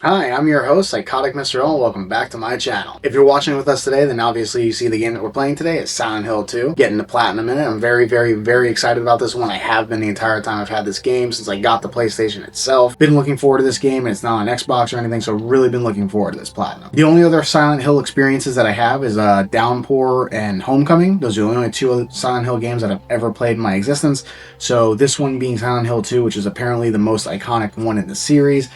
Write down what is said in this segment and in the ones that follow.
Hi, I'm your host, Psychotic Mr. O, and welcome back to my channel. If you're watching with us today, then obviously you see the game that we're playing today is Silent Hill 2. Getting the platinum in it. I'm very excited about this one. I have been the entire time I've had this game since I got the PlayStation itself. Been looking forward to this game, and it's not on Xbox or anything, so really been looking forward to this platinum. The only other Silent Hill experiences that I have is Downpour and Homecoming. Those are the only two Silent Hill games that I've ever played in my existence. So this one being Silent Hill 2, which is apparently the most iconic one in the series.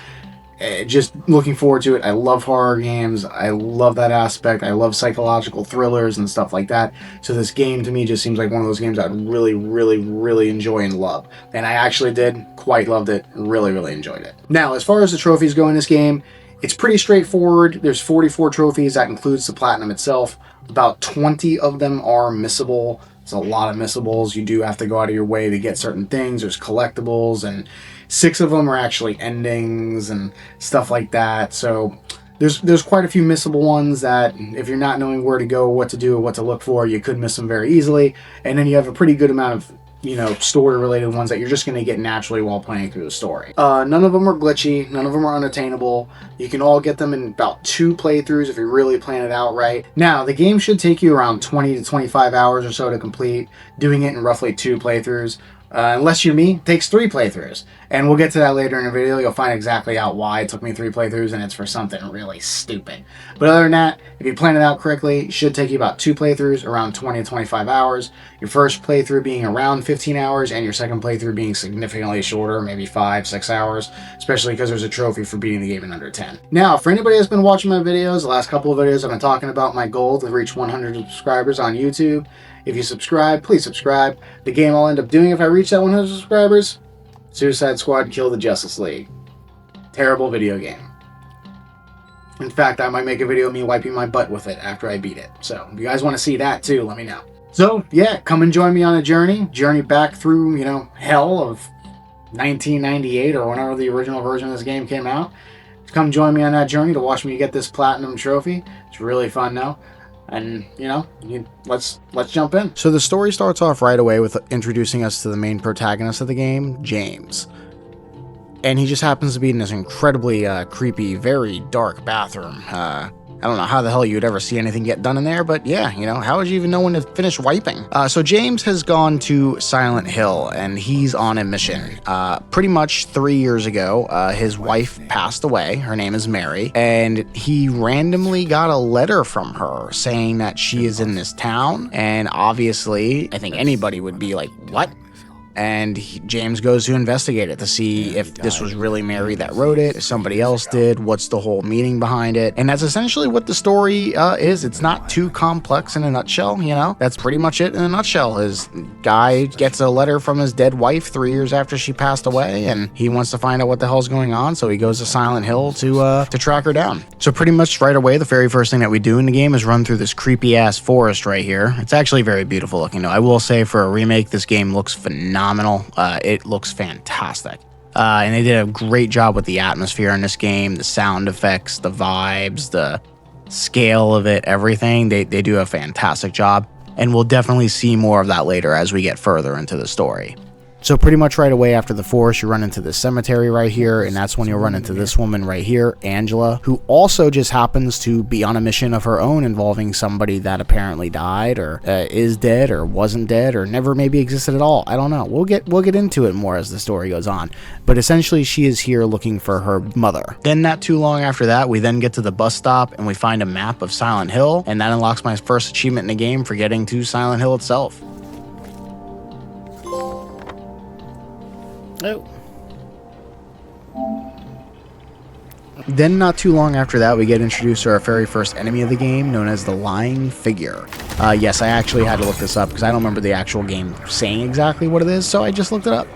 Just looking forward to it. I love horror games. I love that aspect. I love psychological thrillers and stuff like that. So this game to me just seems like one of those games I'd really enjoy and love. And I actually did. Quite loved it. Really enjoyed it. Now, as far as the trophies go in this game, it's pretty straightforward. There's 44 trophies. That includes the platinum itself. About 20 of them are missable. It's a lot of missables. You do have to go out of your way to get certain things. There's collectibles, and 6 of them are actually endings and stuff like that. So there's quite a few missable ones that if you're not knowing where to go, what to do, what to look for, you could miss them very easily. And then you have a pretty good amount of story related ones that you're just going to get naturally while playing through the story. None of them are glitchy, none of them are unattainable. You can all get them in about 2 playthroughs if you really plan it out right. Now, the game should take you around 20 to 25 hours or so to complete. Doing it in roughly 2 playthroughs. Unless you're me, it takes 3 playthroughs. And we'll get to that later in the video. You'll find exactly out why it took me 3 playthroughs, and it's for something really stupid. But other than that, if you plan it out correctly, it should take you about 2 playthroughs, around 20 to 25 hours. Your first playthrough being around 15 hours, and your second playthrough being significantly shorter, maybe 5-6 hours, especially because there's a trophy for beating the game in under 10. Now, for anybody that's been watching my videos, the last couple of videos I've been talking about my goal to reach 100 subscribers on YouTube. If you subscribe, please subscribe. The game I'll end up doing if I reach that 100 subscribers, Suicide Squad Kill the Justice League. Terrible video game. In fact, I might make a video of me wiping my butt with it after I beat it. So, if you guys want to see that too, let me know. So, yeah, come and join me on a journey back through, hell of 1998 or whenever the original version of this game came out. Come join me on that journey to watch me get this platinum trophy. It's really fun now. And, let's jump in. So the story starts off right away with introducing us to the main protagonist of the game, James. And he just happens to be in this incredibly creepy, very dark bathroom. I don't know how the hell you'd ever see anything get done in there, but yeah, how would you even know when to finish wiping? So James has gone to Silent Hill, and he's on a mission. Pretty much 3 years ago, his wife passed away. Her name is Mary, and he randomly got a letter from her saying that she is in this town, and obviously, I think anybody would be like, what? And James goes to investigate it to see if this was really Mary that wrote it, if somebody else did, what's the whole meaning behind it. And that's essentially what the story is. It's not too complex in a nutshell, That's pretty much it in a nutshell. His guy gets a letter from his dead wife 3 years after she passed away, and he wants to find out what the hell's going on, so he goes to Silent Hill to track her down. So pretty much right away, the very first thing that we do in the game is run through this creepy-ass forest right here. It's actually very beautiful looking, though. I will say, for a remake, this game looks phenomenal. It looks fantastic. And they did a great job with the atmosphere in this game, the sound effects, the vibes, the scale of it, everything. They do a fantastic job. And we'll definitely see more of that later as we get further into the story. So pretty much right away after the forest, you run into the cemetery right here, and that's when you'll run into this woman right here, Angela, who also just happens to be on a mission of her own involving somebody that apparently died, or is dead, or wasn't dead, or never maybe existed at all. I don't know. We'll get into it more as the story goes on. But essentially, she is here looking for her mother. Then not too long after that, we then get to the bus stop, and we find a map of Silent Hill, and that unlocks my first achievement in the game for getting to Silent Hill itself. Oh. Then not too long after that, we get introduced to our very first enemy of the game, known as the Lying Figure. Yes, I actually had to look this up because I don't remember the actual game saying exactly what it is, so I just looked it up.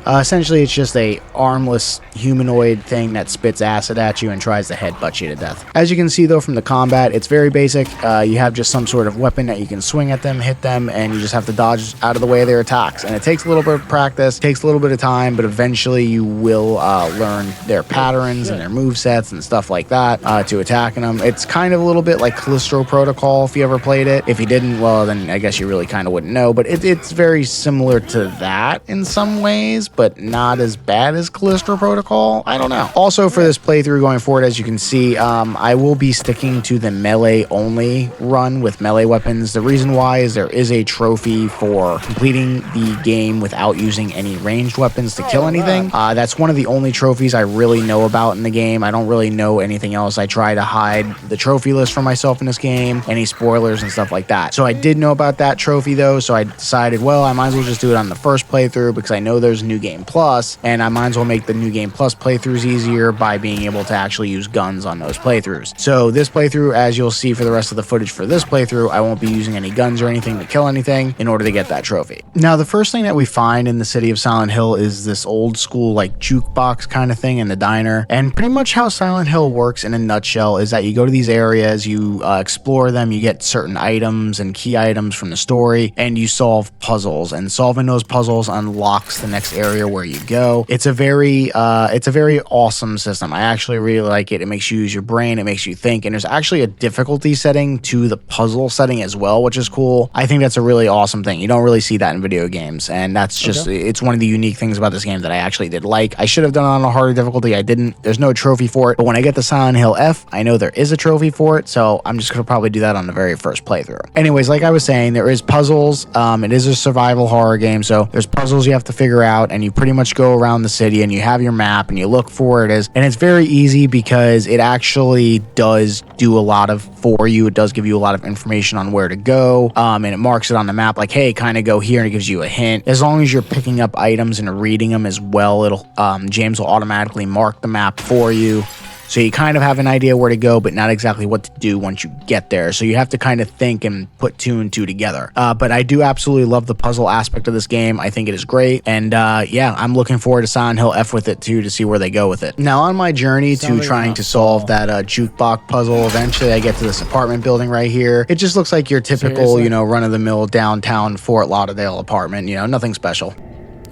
Essentially, it's just a armless humanoid thing that spits acid at you and tries to headbutt you to death. As you can see, though, from the combat, it's very basic. You have just some sort of weapon that you can swing at them, hit them, and you just have to dodge out of the way of their attacks. And it takes a little bit of practice, takes a little bit of time, but eventually you will learn their patterns and their movesets and stuff like that to attacking them. It's kind of a little bit like Callisto Protocol if you ever played it. If you didn't, well, then I guess you really kind of wouldn't know, but it's very similar to that in some ways. but not as bad as Callisto Protocol. I don't know. Also, for this playthrough going forward, as you can see, I will be sticking to the melee only run with melee weapons. The reason why is there is a trophy for completing the game without using any ranged weapons to kill anything. That's one of the only trophies I really know about in the game. I don't really know anything else. I try to hide the trophy list for myself in this game, any spoilers and stuff like that. So I did know about that trophy though, so I decided, well, I might as well just do it on the first playthrough because I know there's New Game Plus, and I might as well make the New Game Plus playthroughs easier by being able to actually use guns on those playthroughs. So this playthrough, as you'll see for the rest of the footage for this playthrough, I won't be using any guns or anything to kill anything in order to get that trophy. Now, the first thing that we find in the city of Silent Hill is this old school like jukebox kind of thing in the diner, and pretty much how Silent Hill works in a nutshell is that you go to these areas, you explore them, you get certain items and key items from the story, and you solve puzzles, and solving those puzzles unlocks the next area where you go. It's a very awesome system. I actually really like it. It makes you use your brain, it makes you think, and there's actually a difficulty setting to the puzzle setting as well, which is cool. I think that's a really awesome thing. You don't really see that in video games, and that's just, it's one of the unique things about this game that I actually did like. I should have done it on a harder difficulty. I didn't. There's no trophy for it, but when I get to Silent Hill F, I know there is a trophy for it, so I'm just gonna probably do that on the very first playthrough. Anyways, like I was saying, there is puzzles. It is a survival horror game, so there's puzzles you have to figure out, and you pretty much go around the city and you have your map and you look for where it is, and it's very easy because it actually does do a lot of for you. It does give you a lot of information on where to go, and it marks it on the map like, hey, kind of go here, and it gives you a hint. As long as you're picking up items and reading them as well, it'll James will automatically mark the map for you. So you kind of have an idea where to go, but not exactly what to do once you get there. So you have to kind of think and put two and two together. But I do absolutely love the puzzle aspect of this game. I think it is great. And yeah, I'm looking forward to Silent Hill F with it too, to see where they go with it. Now, on my journey to trying to solve that jukebox puzzle, eventually I get to this apartment building right here. It just looks like your typical, you know, run-of-the-mill downtown Fort Lauderdale apartment. You know, nothing special.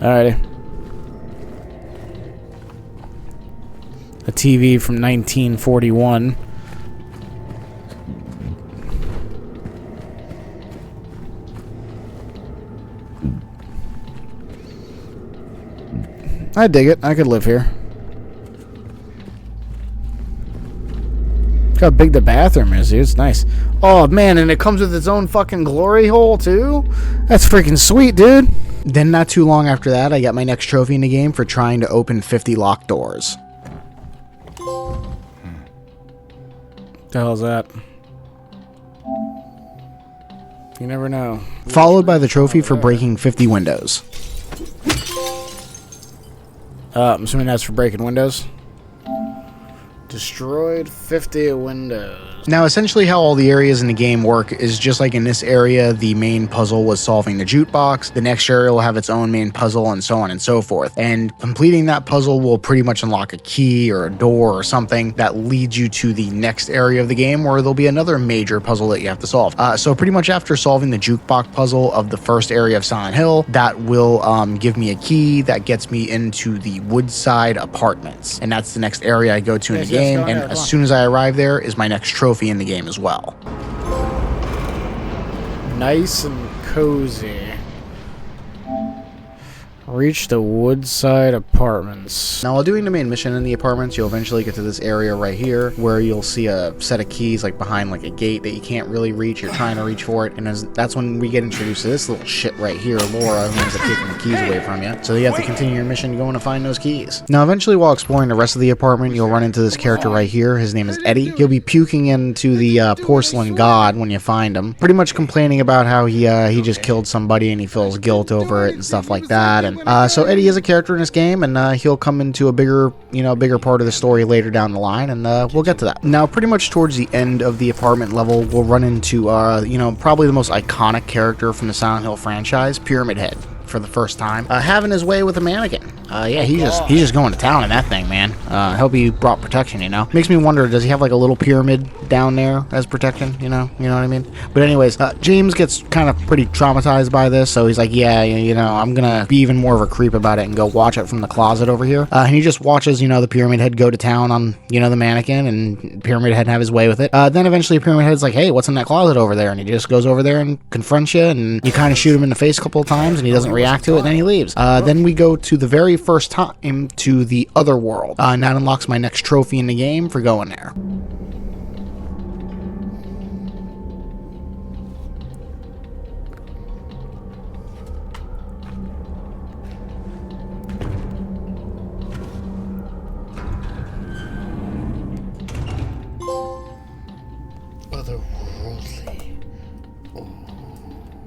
Alrighty. A TV from 1941. I dig it. I could live here. Look how big the bathroom is, dude. It's nice. Oh, man, and it comes with its own fucking glory hole, too? That's freaking sweet, dude. Then not too long after that, I got my next trophy in the game for trying to open 50 locked doors. The hell's that? You never know. Followed by the trophy for breaking 50 windows. I'm assuming that's for breaking windows. Destroyed 50 windows. Now, essentially how all the areas in the game work is just like in this area, the main puzzle was solving the jukebox. The next area will have its own main puzzle and so on and so forth. And completing that puzzle will pretty much unlock a key or a door or something that leads you to the next area of the game where there'll be another major puzzle that you have to solve. So pretty much after solving the jukebox puzzle of the first area of Silent Hill, that will give me a key that gets me into the Woodside Apartments. And that's the next area I go to in the game. And as soon as I arrive there is my next trophy in the game as well. Nice and cozy. Reach the Woodside Apartments. Now, while doing the main mission in the apartments, you'll eventually get to this area right here where you'll see a set of keys like behind like a gate that you can't really reach. You're trying to reach for it, and that's when we get introduced to this little shit right here, Laura, who ends up taking the keys away from you. So you have to continue your mission going to find those keys. Now, eventually, while exploring the rest of the apartment, you'll run into this character right here. His name is Eddie. He'll be puking into the porcelain god when you find him, pretty much complaining about how he just killed somebody and he feels guilt over it and stuff like that. And so Eddie is a character in this game, and he'll come into a bigger part of the story later down the line, and we'll get to that. Now, pretty much towards the end of the apartment level, we'll run into, probably the most iconic character from the Silent Hill franchise, Pyramid Head, for the first time, having his way with a mannequin. Yeah, he's just going to town in that thing, man. I hope he brought protection, you know? Makes me wonder, does he have like a little pyramid down there as protection, you know what I mean? But anyways, James gets kind of pretty traumatized by this, so he's like, yeah, I'm gonna be even more of a creep about it and go watch it from the closet over here. And he just watches, the Pyramid Head go to town on, the mannequin, and Pyramid Head have his way with it. Then eventually Pyramid Head's like, hey, what's in that closet over there? And he just goes over there and confronts you, and you kind of shoot him in the face a couple of times, and he doesn't react to it, and then he leaves. Then we go to the very very first time to the other world. And that unlocks my next trophy in the game for going there.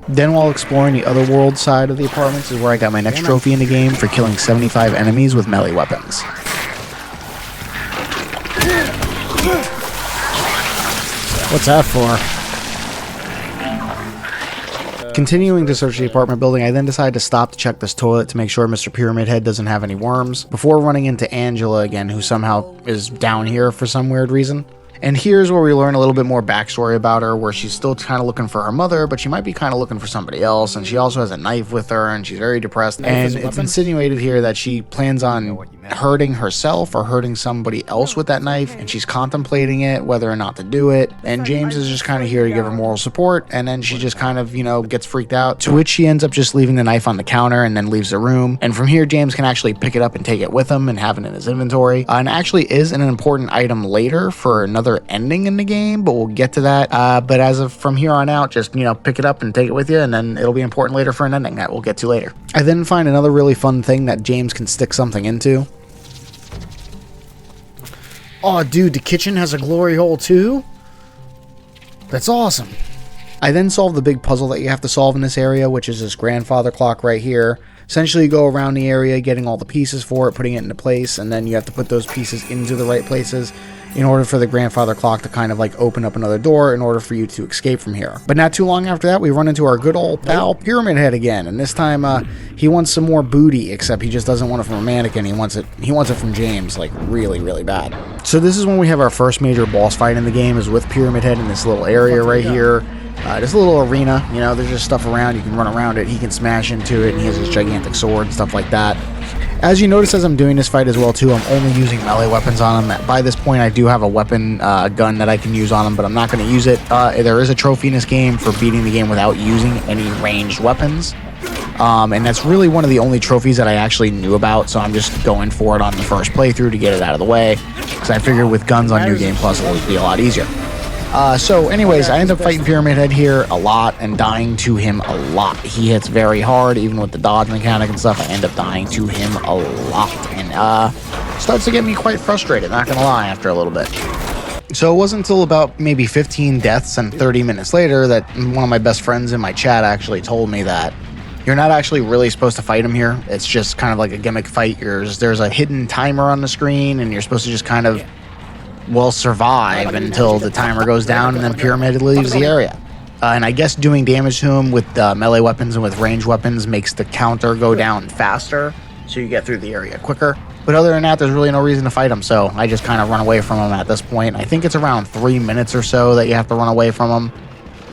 Then while exploring the other world side of the apartments is where I got my next trophy in the game for killing 75 enemies with melee weapons. What's that for? Continuing to search the apartment building, I then decided to stop to check this toilet to make sure Mr. Pyramid Head doesn't have any worms, before running into Angela again, who somehow is down here for some weird reason. And here's where we learn a little bit more backstory about her, where she's still kind of looking for her mother, but she might be kind of looking for somebody else, and she also has a knife with her, and she's very depressed. And it's insinuated here that she plans on hurting herself or hurting somebody else with that knife, and she's contemplating it, whether or not to do it. And James is just kind of here to give her moral support, and then she just kind of, you know, gets freaked out, to which she ends up just leaving the knife on the counter and then leaves the room. And from here, James can actually pick it up and take it with him and have it in his inventory. And actually is an important item later for another ending in the game, but we'll get to that. But as of from here on out, just, you know, pick it up and take it with you, and then it'll be important later for an ending that we'll get to later. I then find another really fun thing that James can stick something into. Oh, dude, the kitchen has a glory hole too? That's awesome. I then solve the big puzzle that you have to solve in this area, which is this grandfather clock right here. Essentially, you go around the area, getting all the pieces for it, putting it into place, and then you have to put those pieces into the right places in order for the grandfather clock to kind of like open up another door in order for you to escape from here. But not too long after that, we run into our good old pal Pyramid Head again, and this time he wants some more booty, except he just doesn't want it from a mannequin. He wants it from James, like really, really bad. So this is when we have our first major boss fight in the game, is with Pyramid Head in this little area right here. This little arena, you know, there's just stuff around, you can run around it, he can smash into it, and he has his gigantic sword and stuff like that. As you notice as I'm doing this fight as well too, I'm only using melee weapons on him. By this point I do have a weapon gun that I can use on him, but I'm not going to use it. There is a trophy in this game for beating the game without using any ranged weapons. And that's really one of the only trophies that I actually knew about, so I'm just going for it on the first playthrough to get it out of the way, because I figured with guns on New Game Plus it would be a lot easier. So anyways, I end up fighting Pyramid Head here a lot and dying to him a lot. He hits very hard, even with the dodge mechanic and stuff. I end up dying to him a lot, and starts to get me quite frustrated, not gonna lie, after a little bit. So it wasn't until about maybe 15 deaths and 30 minutes later that one of my best friends in my chat actually told me that you're not actually really supposed to fight him here. It's just kind of like a gimmick fight. There's a hidden timer on the screen, and you're supposed to just kind of, well, survive until the timer goes down, and then Pyramid leaves the area. And I guess doing damage to him with melee weapons and with ranged weapons makes the counter go down faster, so you get through the area quicker. But other than that, there's really no reason to fight him, so I just kind of run away from him at this point. I think it's around 3 minutes or so that you have to run away from him.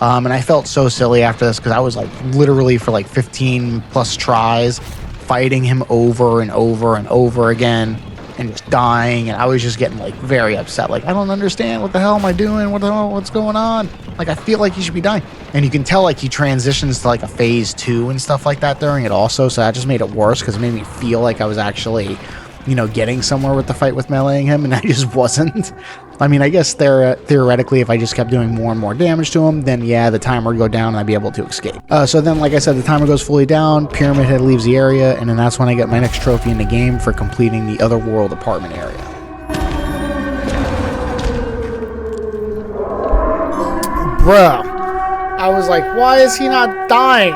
And I felt so silly after this, because I was like literally for like 15 plus tries fighting him over and over and over again, and just dying, and I was just getting like very upset. Like, I don't understand, what the hell am I doing? What's going on? Like, I feel like he should be dying. And you can tell like he transitions to like a phase 2 and stuff like that during it also, so that just made it worse, because it made me feel like I was actually, you know, getting somewhere with the fight with meleeing him, and I just wasn't. I mean, I guess theoretically, if I just kept doing more and more damage to him, then yeah, the timer would go down and I'd be able to escape. So then, like I said, the timer goes fully down, Pyramid Head leaves the area, and then that's when I get my next trophy in the game for completing the Otherworld apartment area. Bruh, I was like, why is he not dying?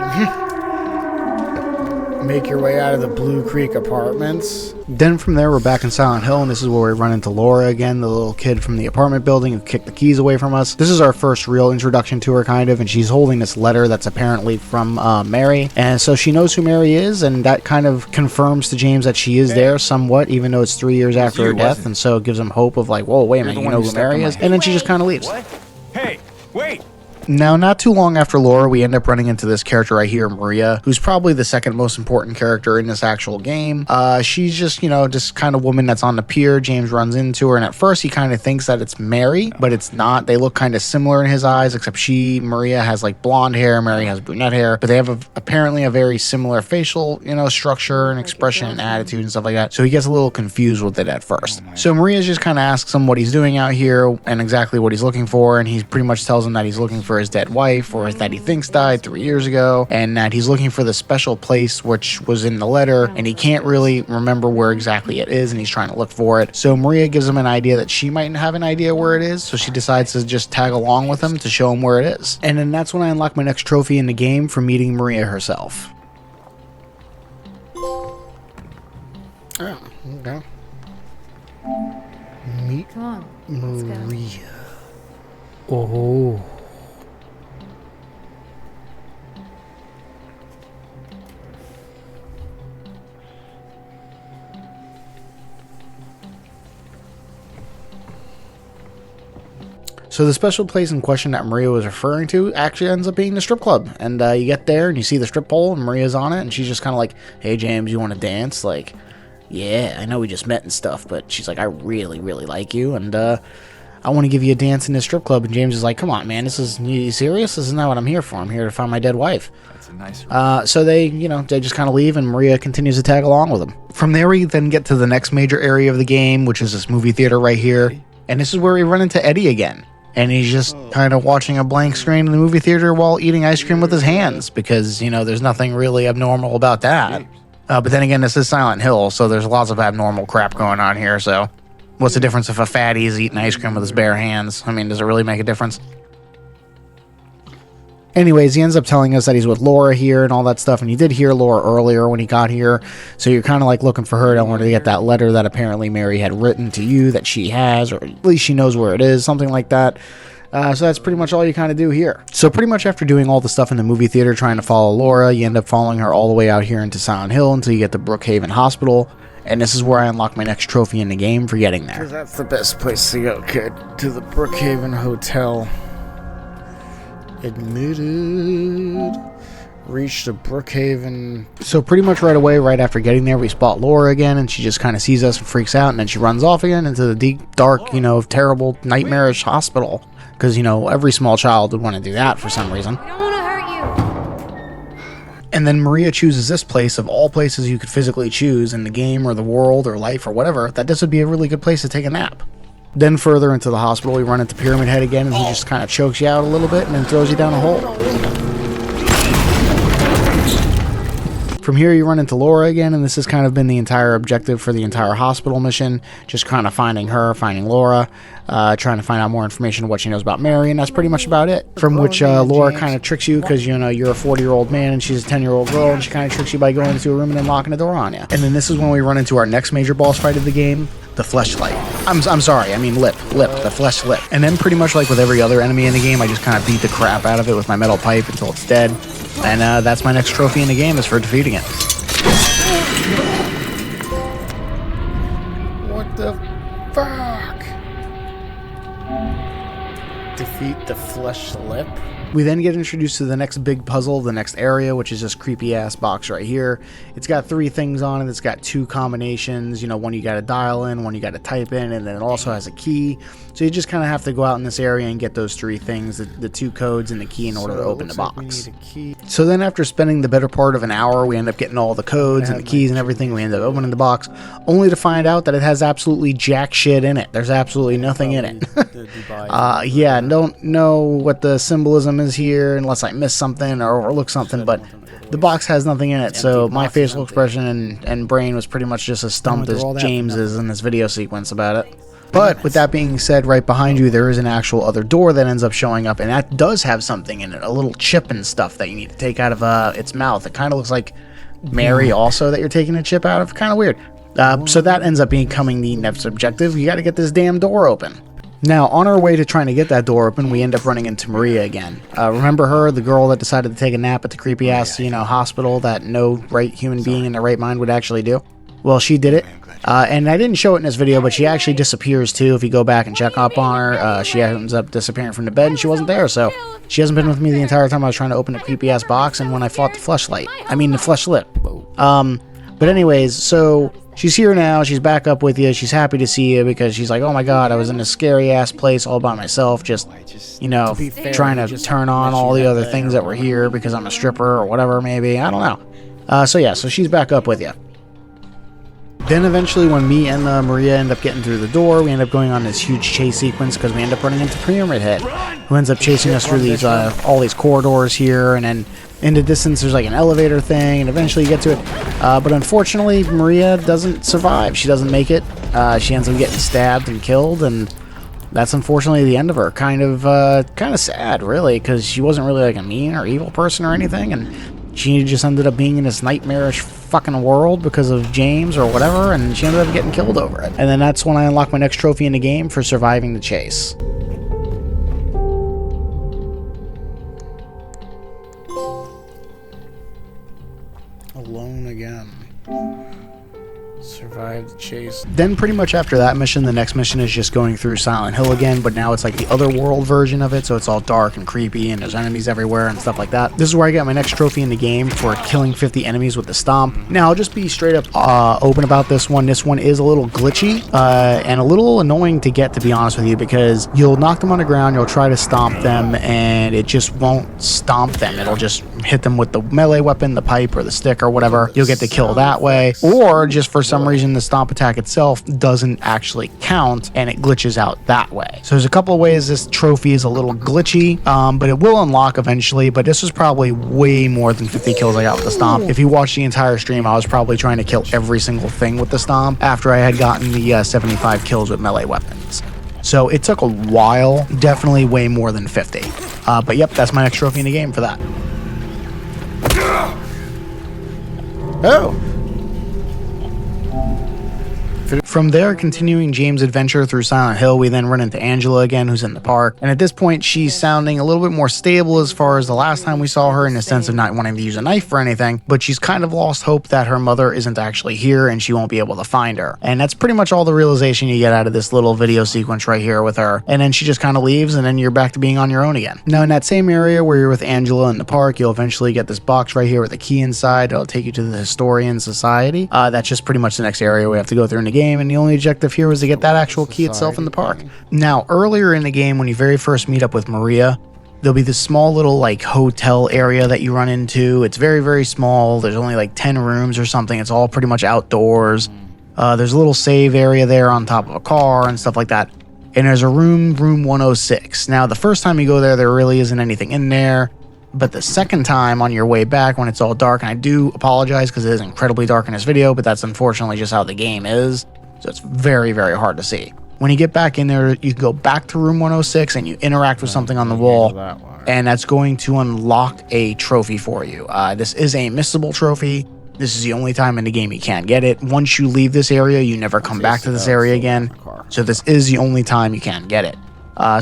Make your way out of the Blue Creek apartments. Then from there, we're back in Silent Hill, and this is where we run into Laura again, the little kid from the apartment building who kicked the keys away from us. This is our first real introduction to her, kind of, and she's holding this letter that's apparently from Mary, and so she knows who Mary is, and that kind of confirms to James that she is there somewhat, even though it's 3 years after her death, and so it gives him hope of like, whoa, wait a minute, you know who Mary is? And then she just kind of leaves. What? Hey, wait! Now, not too long after Laura, we end up running into this character right here, Maria, who's probably the second most important character in this actual game. She's just, you know, just kind of woman that's on the pier. James runs into her, and at first he kind of thinks that it's Mary, but it's not. They look kind of similar in his eyes, except Maria has like blonde hair, Mary has brunette hair, but they have apparently a very similar facial, you know, structure and expression and attitude and stuff like that. So he gets a little confused with it at first. So Maria just kind of asks him what he's doing out here and exactly what he's looking for, and he pretty much tells him that he's looking for his dead wife, or that he thinks died 3 years ago, and that he's looking for the special place which was in the letter, and he can't really remember where exactly it is, and he's trying to look for it. So Maria gives him an idea that she might have an idea where it is, so she decides to just tag along with him to show him where it is. And then that's when I unlock my next trophy in the game for meeting Maria herself. Oh, okay. Meet Come on, let's go. Maria. Oh. So the special place in question that Maria was referring to actually ends up being the strip club. And you get there and you see the strip pole and Maria's on it, and she's just kind of like, hey James, you want to dance? Like, yeah, I know we just met and stuff, but she's like, I really, really like you, and I want to give you a dance in this strip club. And James is like, come on, man, you serious? This is not what I'm here for. I'm here to find my dead wife. That's a nice so they just kind of leave, and Maria continues to tag along with them. From there, we then get to the next major area of the game, which is this movie theater right here. And this is where we run into Eddie again. And he's just kind of watching a blank screen in the movie theater while eating ice cream with his hands, because, you know, there's nothing really abnormal about that. But then again, this is Silent Hill, so there's lots of abnormal crap going on here. So what's the difference if a fatty is eating ice cream with his bare hands? I mean, does it really make a difference? Anyways, he ends up telling us that he's with Laura here and all that stuff, and he did hear Laura earlier when he got here, so you're kind of like looking for her in order to get that letter that apparently Mary had written to you that she has, or at least she knows where it is, something like that. So that's pretty much all you kind of do here. So pretty much after doing all the stuff in the movie theater trying to follow Laura, you end up following her all the way out here into Silent Hill until you get to Brookhaven Hospital, and this is where I unlock my next trophy in the game for getting there. Because that's the best place to go, kid. To the Brookhaven Hotel. Admitted. Reach the Brookhaven. So pretty much right away, right after getting there, we spot Laura again, and she just kind of sees us and freaks out, and then she runs off again into the deep, dark, you know, terrible, nightmarish hospital. Because, you know, every small child would want to do that for some reason. I don't want to hurt you. And then Maria chooses this place, of all places you could physically choose in the game or the world or life or whatever, that this would be a really good place to take a nap. Then further into the hospital, we run into Pyramid Head again, and he just kind of chokes you out a little bit and then throws you down a hole. From here, you run into Laura again, and this has kind of been the entire objective for the entire hospital mission, just kind of finding her, finding Laura, trying to find out more information on what she knows about Mary, and that's pretty much about it. From which Laura kind of tricks you, because, you know, you're a 40-year-old man and she's a 10-year-old girl, and she kind of tricks you by going into a room and then locking the door on you. And then this is when we run into our next major boss fight of the game, the Fleshlight. I'm sorry, I mean Lip, the Flesh Lip. And then pretty much like with every other enemy in the game, I just kind of beat the crap out of it with my metal pipe until it's dead. And that's my next trophy in the game, is for defeating it. What the fuck? Defeat the Flesh Lip? We then get introduced to the next big puzzle, the next area, which is this creepy ass box right here. It's got 3 things on it. It's got 2 combinations, you know, one you got to dial in, one you got to type in, and then it also has a key. So you just kind of have to go out in this area and get those 3 things, the 2 codes and the key in order to open the box. So then after spending the better part of an hour, we end up getting all the codes and the keys and everything. We end up opening the box, only to find out that it has absolutely jack shit in it. There's absolutely nothing in it. Yeah, don't know what the symbolism is here unless I missed something or overlooked something, but the box has nothing in it, so my facial expression and brain was pretty much just as stumped as James is in this video sequence about it. But with that being said, right behind you there is an actual other door that ends up showing up, and that does have something in it, a little chip and stuff that you need to take out of its mouth. It kind of looks like Mary also that you're taking a chip out of. Kind of weird. So that ends up becoming the next objective. You got to get this damn door open. Now, on our way to trying to get that door open, we end up running into Maria again. Remember her, the girl that decided to take a nap at the creepy-ass, you know, hospital that no right human being in their right mind would actually do? Well, she did it, And I didn't show it in this video, but she actually disappears too. If you go back and check up on her, she ends up disappearing from the bed and she wasn't there. So she hasn't been with me the entire time I was trying to open a creepy ass box and when I fought the fleshlight. I mean the fleshlit. But anyways, so she's here now. She's back up with you. She's happy to see you because she's like, oh my god, I was in a scary ass place all by myself, just, you know, trying to turn on all the other things that were here because I'm a stripper or whatever, maybe. I don't know. So yeah, so she's back up with you. Then eventually when me and Maria end up getting through the door, we end up going on this huge chase sequence because we end up running into Pyramid Head, who ends up chasing us through these all these corridors here, and then in the distance there's like an elevator thing, and eventually you get to it. But unfortunately, Maria doesn't survive. She doesn't make it. She ends up getting stabbed and killed, and that's unfortunately the end of her. Kind of sad, really, because she wasn't really like a mean or evil person or anything, and she just ended up being in this nightmarish fucking world because of James or whatever, and she ended up getting killed over it. And then that's when I unlocked my next trophy in the game for surviving the chase. Alone again. Survived the chase. Then pretty much after that mission, the next mission is just going through Silent Hill again, but now it's like the other world version of it, so it's all dark and creepy and there's enemies everywhere and stuff like that. This is where I got my next trophy in the game for killing 50 enemies with the stomp. Now I'll just be straight up open about this one. This one is a little glitchy and a little annoying to get, to be honest with you, because you'll knock them on the ground, you'll try to stomp them, and it just won't stomp them. It'll just hit them with the melee weapon, the pipe or the stick or whatever. You'll get the kill that way, or just for some reason the stomp attack itself doesn't actually count and it glitches out that way. So there's a couple of ways this trophy is a little glitchy, but it will unlock eventually. But this was probably way more than 50 kills I got with the stomp. If you watch the entire stream, I was probably trying to kill every single thing with the stomp after I had gotten the 75 kills with melee weapons. So it took a while, definitely way more than 50. But yep, that's my next trophy in the game for that. Oh! From there, continuing James' adventure through Silent Hill, we then run into Angela again, who's in the park. And at this point, she's sounding a little bit more stable as far as the last time we saw her, in the sense of not wanting to use a knife or anything, but she's kind of lost hope that her mother isn't actually here and she won't be able to find her. And that's pretty much all the realization you get out of this little video sequence right here with her. And then she just kind of leaves, and then you're back to being on your own again. Now, in that same area where you're with Angela in the park, you'll eventually get this box right here with a key inside. It'll take you to the Historian Society. That's just pretty much the next area we have to go through in the game, and the only objective here was to get that actual key itself in the park. Now, earlier in the game, when you very first meet up with Maria, there'll be this small little like hotel area that you run into. It's very, very small. There's only like 10 rooms or something. It's all pretty much outdoors. There's a little save area there on top of a car and stuff like that. And there's a room 106. Now, the first time you go there, there really isn't anything in there. But the second time on your way back, when it's all dark, and I do apologize because it is incredibly dark in this video, but that's unfortunately just how the game is. So it's very, very hard to see. When you get back in there, you can go back to room 106 and you interact with something on the wall, and that's going to unlock a trophy for you. This is a missable trophy. This is the only time in the game you can't get it. Once you leave this area, you never come back to this area again. So this is the only time you can get it.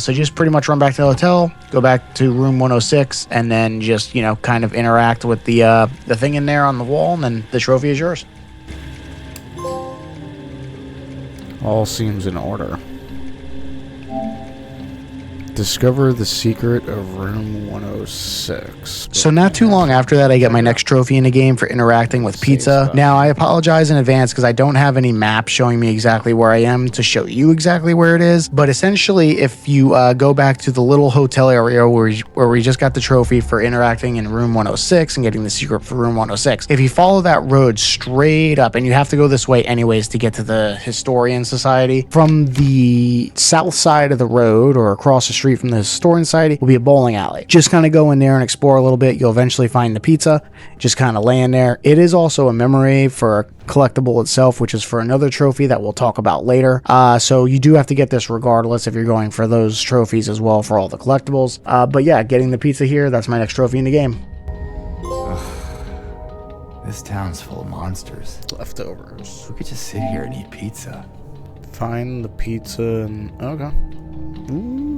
So just pretty much run back to the hotel, go back to room 106, and then just, you know, kind of interact with the thing in there on the wall, and then the trophy is yours. All seems in order. Discover the secret of room 106. So not too long after that, I get my next trophy in the game for interacting with Pizza. Now, I apologize in advance because I don't have any map showing me exactly where I am to show you exactly where it is. But essentially, if you go back to the little hotel area where we just got the trophy for interacting in room 106 and getting the secret for room 106, if you follow that road straight up, and you have to go this way anyways to get to the Historian Society, from the south side of the road or across the street from the Historian Society will be a bowling alley. Just kind of go in there and explore a little bit. You'll eventually find the pizza, just kind of laying there. It is also a memory for a collectible itself, which is for another trophy that we'll talk about later. So you do have to get this regardless if you're going for those trophies as well for all the collectibles. But yeah, getting the pizza here, that's my next trophy in the game. This town's full of monsters. Leftovers. We could just sit here and eat pizza. Find the pizza and... okay. Ooh.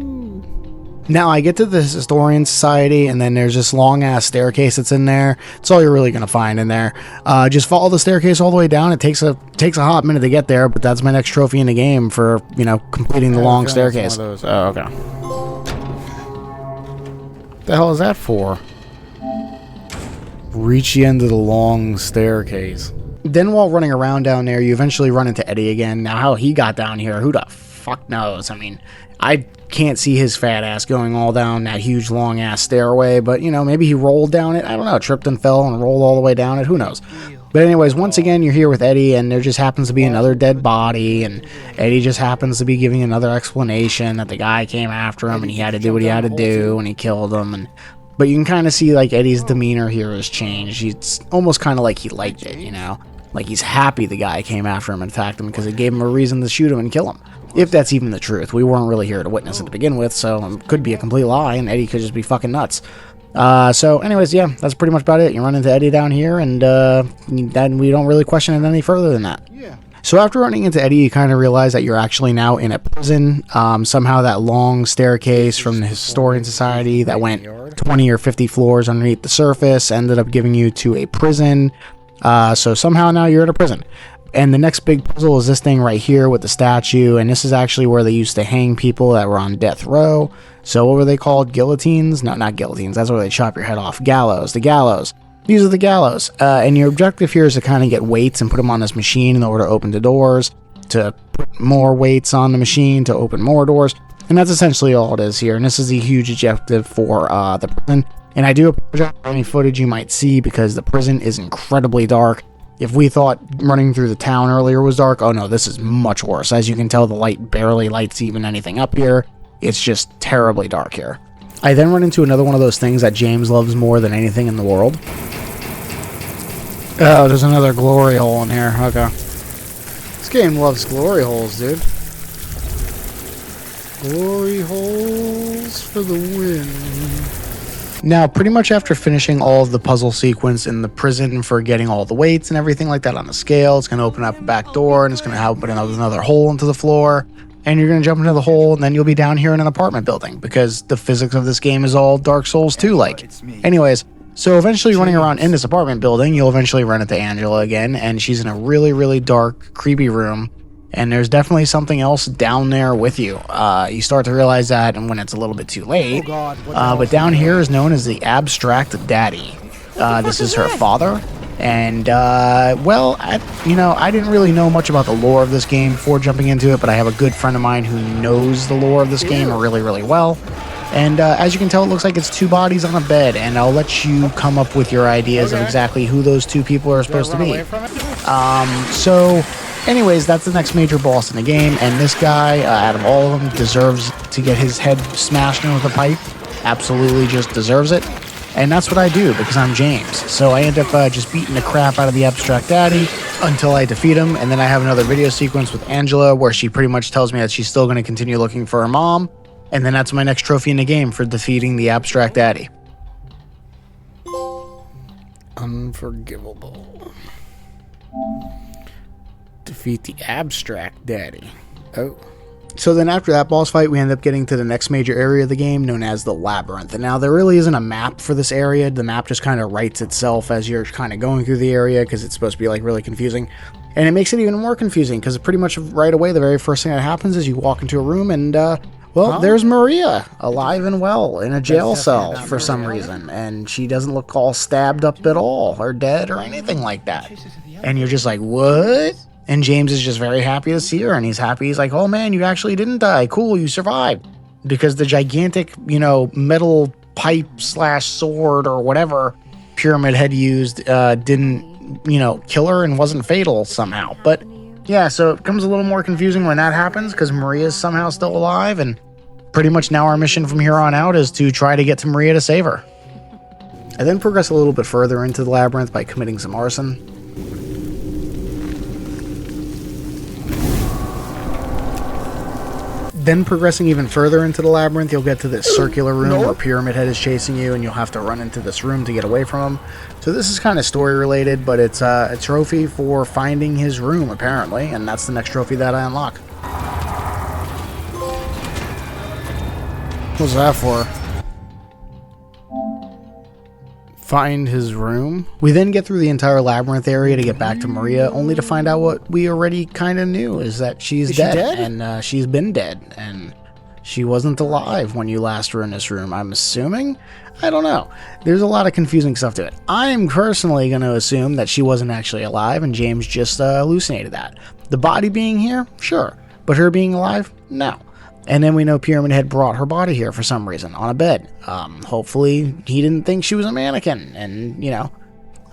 Now I get to the Historian Society, and then there's this long-ass staircase that's in there. That's all you're really going to find in there. Just follow the staircase all the way down. It takes a hot minute to get there, but that's my next trophy in the game for, you know, completing the long staircase. Oh, okay. What the hell is that for? Reach the end of the long staircase. Then while running around down there, you eventually run into Eddie again. Now how he got down here, who the fuck knows? I mean, I can't see his fat ass going all down that huge long ass stairway, but you know, maybe he rolled down it. I don't know, tripped and fell and rolled all the way down it. Who knows? But anyways, once again, you're here with Eddie, and there just happens to be another dead body, and Eddie just happens to be giving another explanation that the guy came after him and he had to do what he had to do and he killed him. But you can kind of see like Eddie's demeanor here has changed. It's almost kind of like he liked it, you know? Like he's happy the guy came after him and attacked him because it gave him a reason to shoot him and kill him. If that's even the truth. We weren't really here to witness it to begin with, so it could be a complete lie, and Eddie could just be fucking nuts. So anyways, yeah, that's pretty much about it. You run into Eddie down here, and then we don't really question it any further than that. Yeah. So after running into Eddie, you kind of realize that you're actually now in a prison. Somehow that long staircase from the Historian Society that went 20 or 50 floors underneath the surface ended up giving you to a prison. So somehow now you're in a prison. And the next big puzzle is this thing right here with the statue, and this is actually where they used to hang people that were on death row. So what were they called? Guillotines? No, not guillotines. That's where they chop your head off. Gallows. The gallows. These are the gallows. And your objective here is to kind of get weights and put them on this machine in order to open the doors, to put more weights on the machine to open more doors. And that's essentially all it is here. And this is the huge objective for the prison. And I do apologize for any footage you might see because the prison is incredibly dark. If we thought running through the town earlier was dark, oh no, this is much worse. As you can tell, the light barely lights even anything up here. It's just terribly dark here. I then run into another one of those things that James loves more than anything in the world. Oh, there's another glory hole in here. Okay. This game loves glory holes, dude. Glory holes for the win. Now, pretty much after finishing all of the puzzle sequence in the prison for getting all the weights and everything like that on the scale, it's going to open up a back door and it's going to open another hole into the floor. And you're going to jump into the hole and then you'll be down here in an apartment building because the physics of this game is all Dark Souls 2-like. Anyways, so eventually running around in this apartment building, you'll eventually run into Angela again, and she's in a really, really dark, creepy room. And there's definitely something else down there with you. You start to realize that and when it's a little bit too late. But down here is known as the Abstract Daddy. This is her father. And, well, I didn't really know much about the lore of this game before jumping into it, but I have a good friend of mine who knows the lore of this game really, really well. And as you can tell, it looks like it's two bodies on a bed, and I'll let you come up with your ideas of exactly who those two people are supposed to be. So... anyways, that's the next major boss in the game, and this guy, out of all of them, deserves to get his head smashed in with a pipe. Absolutely just deserves it. And that's what I do, because I'm James. So I end up just beating the crap out of the Abstract Daddy until I defeat him, and then I have another video sequence with Angela where she pretty much tells me that she's still going to continue looking for her mom, and then that's my next trophy in the game for defeating the Abstract Daddy. Unforgivable. Defeat the Abstract Daddy. Oh. So then after that boss fight, we end up getting to the next major area of the game known as the Labyrinth. And now there really isn't a map for this area. The map just kind of writes itself as you're kind of going through the area because it's supposed to be like really confusing. And it makes it even more confusing because pretty much right away, the very first thing that happens is you walk into a room and, well, there's Maria, alive and well, in a jail cell for some reason. And she doesn't look all stabbed up at all or dead or anything like that. And you're just like, what? And James is just very happy to see her, and he's happy. He's like, oh man, you actually didn't die. Cool, you survived. Because the gigantic, metal pipe / sword or whatever Pyramid had used didn't, kill her and wasn't fatal somehow. But yeah, so it becomes a little more confusing when that happens because Maria's somehow still alive, and pretty much now our mission from here on out is to try to get to Maria to save her. I then progress a little bit further into the labyrinth by committing some arson. Then progressing even further into the labyrinth, you'll get to this circular room where Pyramid Head is chasing you, and you'll have to run into this room to get away from him. So this is kind of story related, but it's a trophy for finding his room, apparently, and that's the next trophy that I unlock. What's that for? Find his room. We then get through the entire Labyrinth area to get back to Maria, only to find out what we already kind of knew, is that she's dead. She dead? And she's been dead, and she wasn't alive when you last were in this room, I'm assuming? I don't know. There's a lot of confusing stuff to it. I'm personally going to assume that she wasn't actually alive, and James just hallucinated that. The body being here? Sure. But her being alive? No. And then we know Pyramid Head brought her body here for some reason, on a bed. Hopefully he didn't think she was a mannequin, and, you know,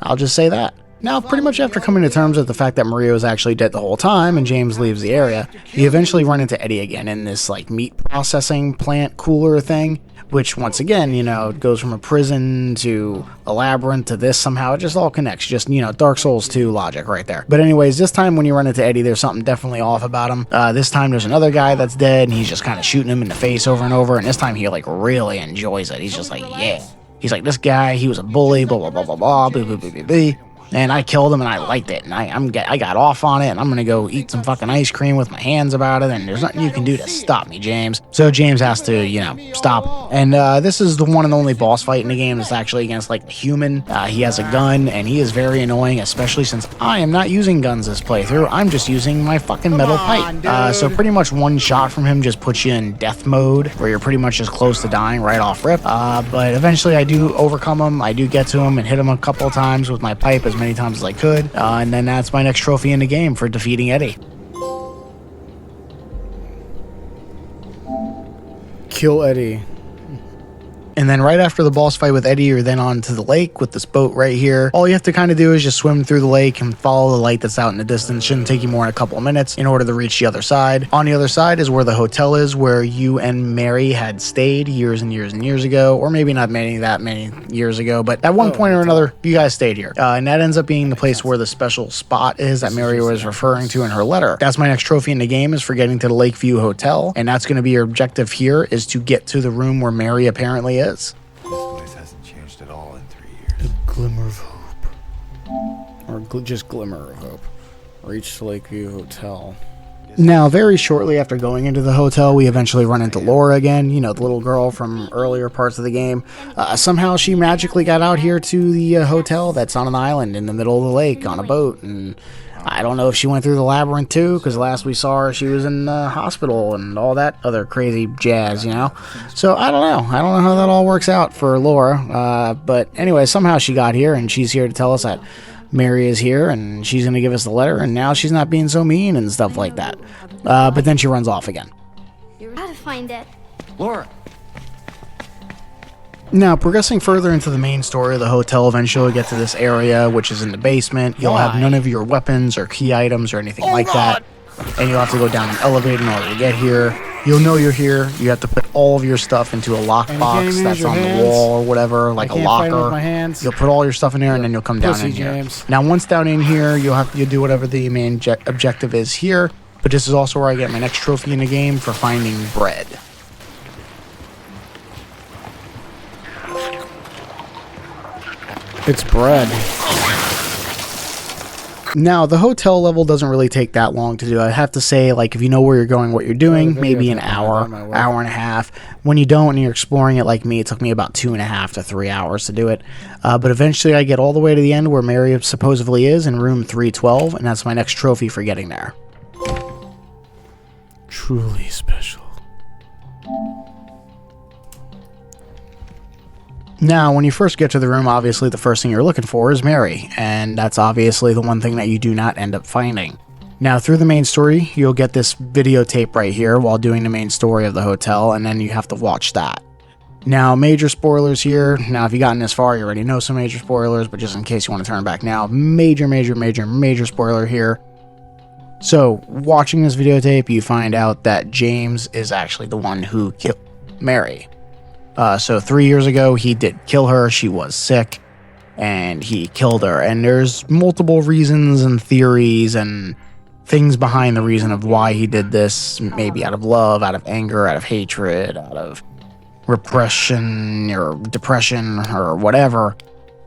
I'll just say that. Now, pretty much after coming to terms with the fact that Maria was actually dead the whole time and James leaves the area, you eventually run into Eddie again in this, like, meat processing plant cooler thing, which, once again, you know, it goes from a prison to a labyrinth to this somehow. It just all connects. Just, you know, Dark Souls 2 logic right there. But anyways, this time when you run into Eddie, there's something definitely off about him. This time there's another guy that's dead, and he's just kind of shooting him in the face over and over, and this time he, like, really enjoys it. He's just like, yeah. He's like, this guy, he was a bully, blah, blah, blah, blah, blah, blah, blah, blah, blah, blah. And I killed him, and I liked it, and I got off on it, and I'm gonna go eat some fucking ice cream with my hands about it, and there's nothing you can do to stop me, James. So James has to, you know, stop. And this is the one and only boss fight in the game that's actually against, like, a human. He has a gun, and he is very annoying, especially since I am not using guns this playthrough. I'm just using my fucking metal pipe. So pretty much one shot from him just puts you in death mode, where you're pretty much just close to dying right off rip. But eventually I do overcome him. I do get to him and hit him a couple of times with my pipe, as many times as I could, and then that's my next trophy in the game for defeating Eddie. Kill Eddie. And then right after the boss fight with Eddie, you're then on to the lake with this boat right here. All you have to kind of do is just swim through the lake and follow the light that's out in the distance. Shouldn't take you more than a couple of minutes in order to reach the other side. On the other side is where the hotel is, where you and Mary had stayed years and years and years ago, or maybe not that many years ago, but at one point or another, you guys stayed here. And that ends up being the place where the special spot is that Mary was referring to in her letter. That's my next trophy in the game, is for getting to the Lakeview Hotel, and that's going to be your objective here, is to get to the room where Mary apparently is. This place hasn't changed at all in 3 years. A glimmer of hope. Or just glimmer of hope. Reach the Lakeview Hotel. Now, very shortly after going into the hotel, we eventually run into Laura again, you know, the little girl from earlier parts of the game. Somehow she magically got out here to the hotel that's on an island in the middle of the lake on a boat, and I don't know if she went through the labyrinth too, because last we saw her, she was in the hospital and all that other crazy jazz, you know? So, I don't know. I don't know how that all works out for Laura. But anyway, somehow she got here, and she's here to tell us that Mary is here, and she's going to give us the letter, and now she's not being so mean and stuff like that. But then she runs off again. How to find it? Laura! Now, progressing further into the main story of the hotel, eventually get to this area, which is in the basement. You'll have none of your weapons or key items or anything like that. And you'll have to go down an elevator in order to get here. You'll know you're here. You have to put all of your stuff into a lockbox that's on the wall or whatever, like a locker. You'll put all your stuff in there, and then you'll come down in here. Now, once down in here, you'll do whatever the main objective is here. But this is also where I get my next trophy in the game for finding bread. It's bread. Now, the hotel level doesn't really take that long to do. I have to say, like, if you know where you're going, what you're doing, maybe an hour, hour and a half. When you don't and you're exploring it like me, it took me about 2.5 to 3 hours to do it. But eventually I get all the way to the end where Mary supposedly is in room 312, and that's my next trophy for getting there. Truly special. Now, when you first get to the room, obviously the first thing you're looking for is Mary, and that's obviously the one thing that you do not end up finding. Now, through the main story, you'll get this videotape right here while doing the main story of the hotel, and then you have to watch that. Now, major spoilers here. Now, if you've gotten this far, you already know some major spoilers, but just in case you want to turn back now, major spoiler here. So, watching this videotape, you find out that James is actually the one who killed Mary. So 3 years ago, he did kill her. She was sick, and he killed her. And there's multiple reasons and theories and things behind the reason of why he did this. Maybe out of love, out of anger, out of hatred, out of repression or depression or whatever.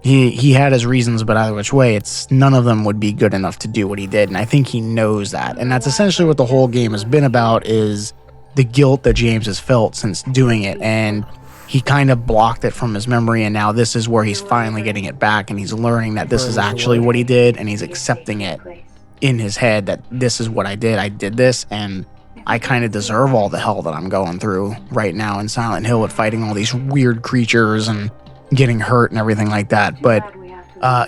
He had his reasons, but either which way, none of them would be good enough to do what he did. And I think he knows that. And that's essentially what the whole game has been about, is the guilt that James has felt since doing it, and he kind of blocked it from his memory, and now this is where he's finally getting it back, and he's learning that this is actually what he did, and he's accepting it in his head that this is what I did this, and I kind of deserve all the hell that I'm going through right now in Silent Hill with fighting all these weird creatures and getting hurt and everything like that. But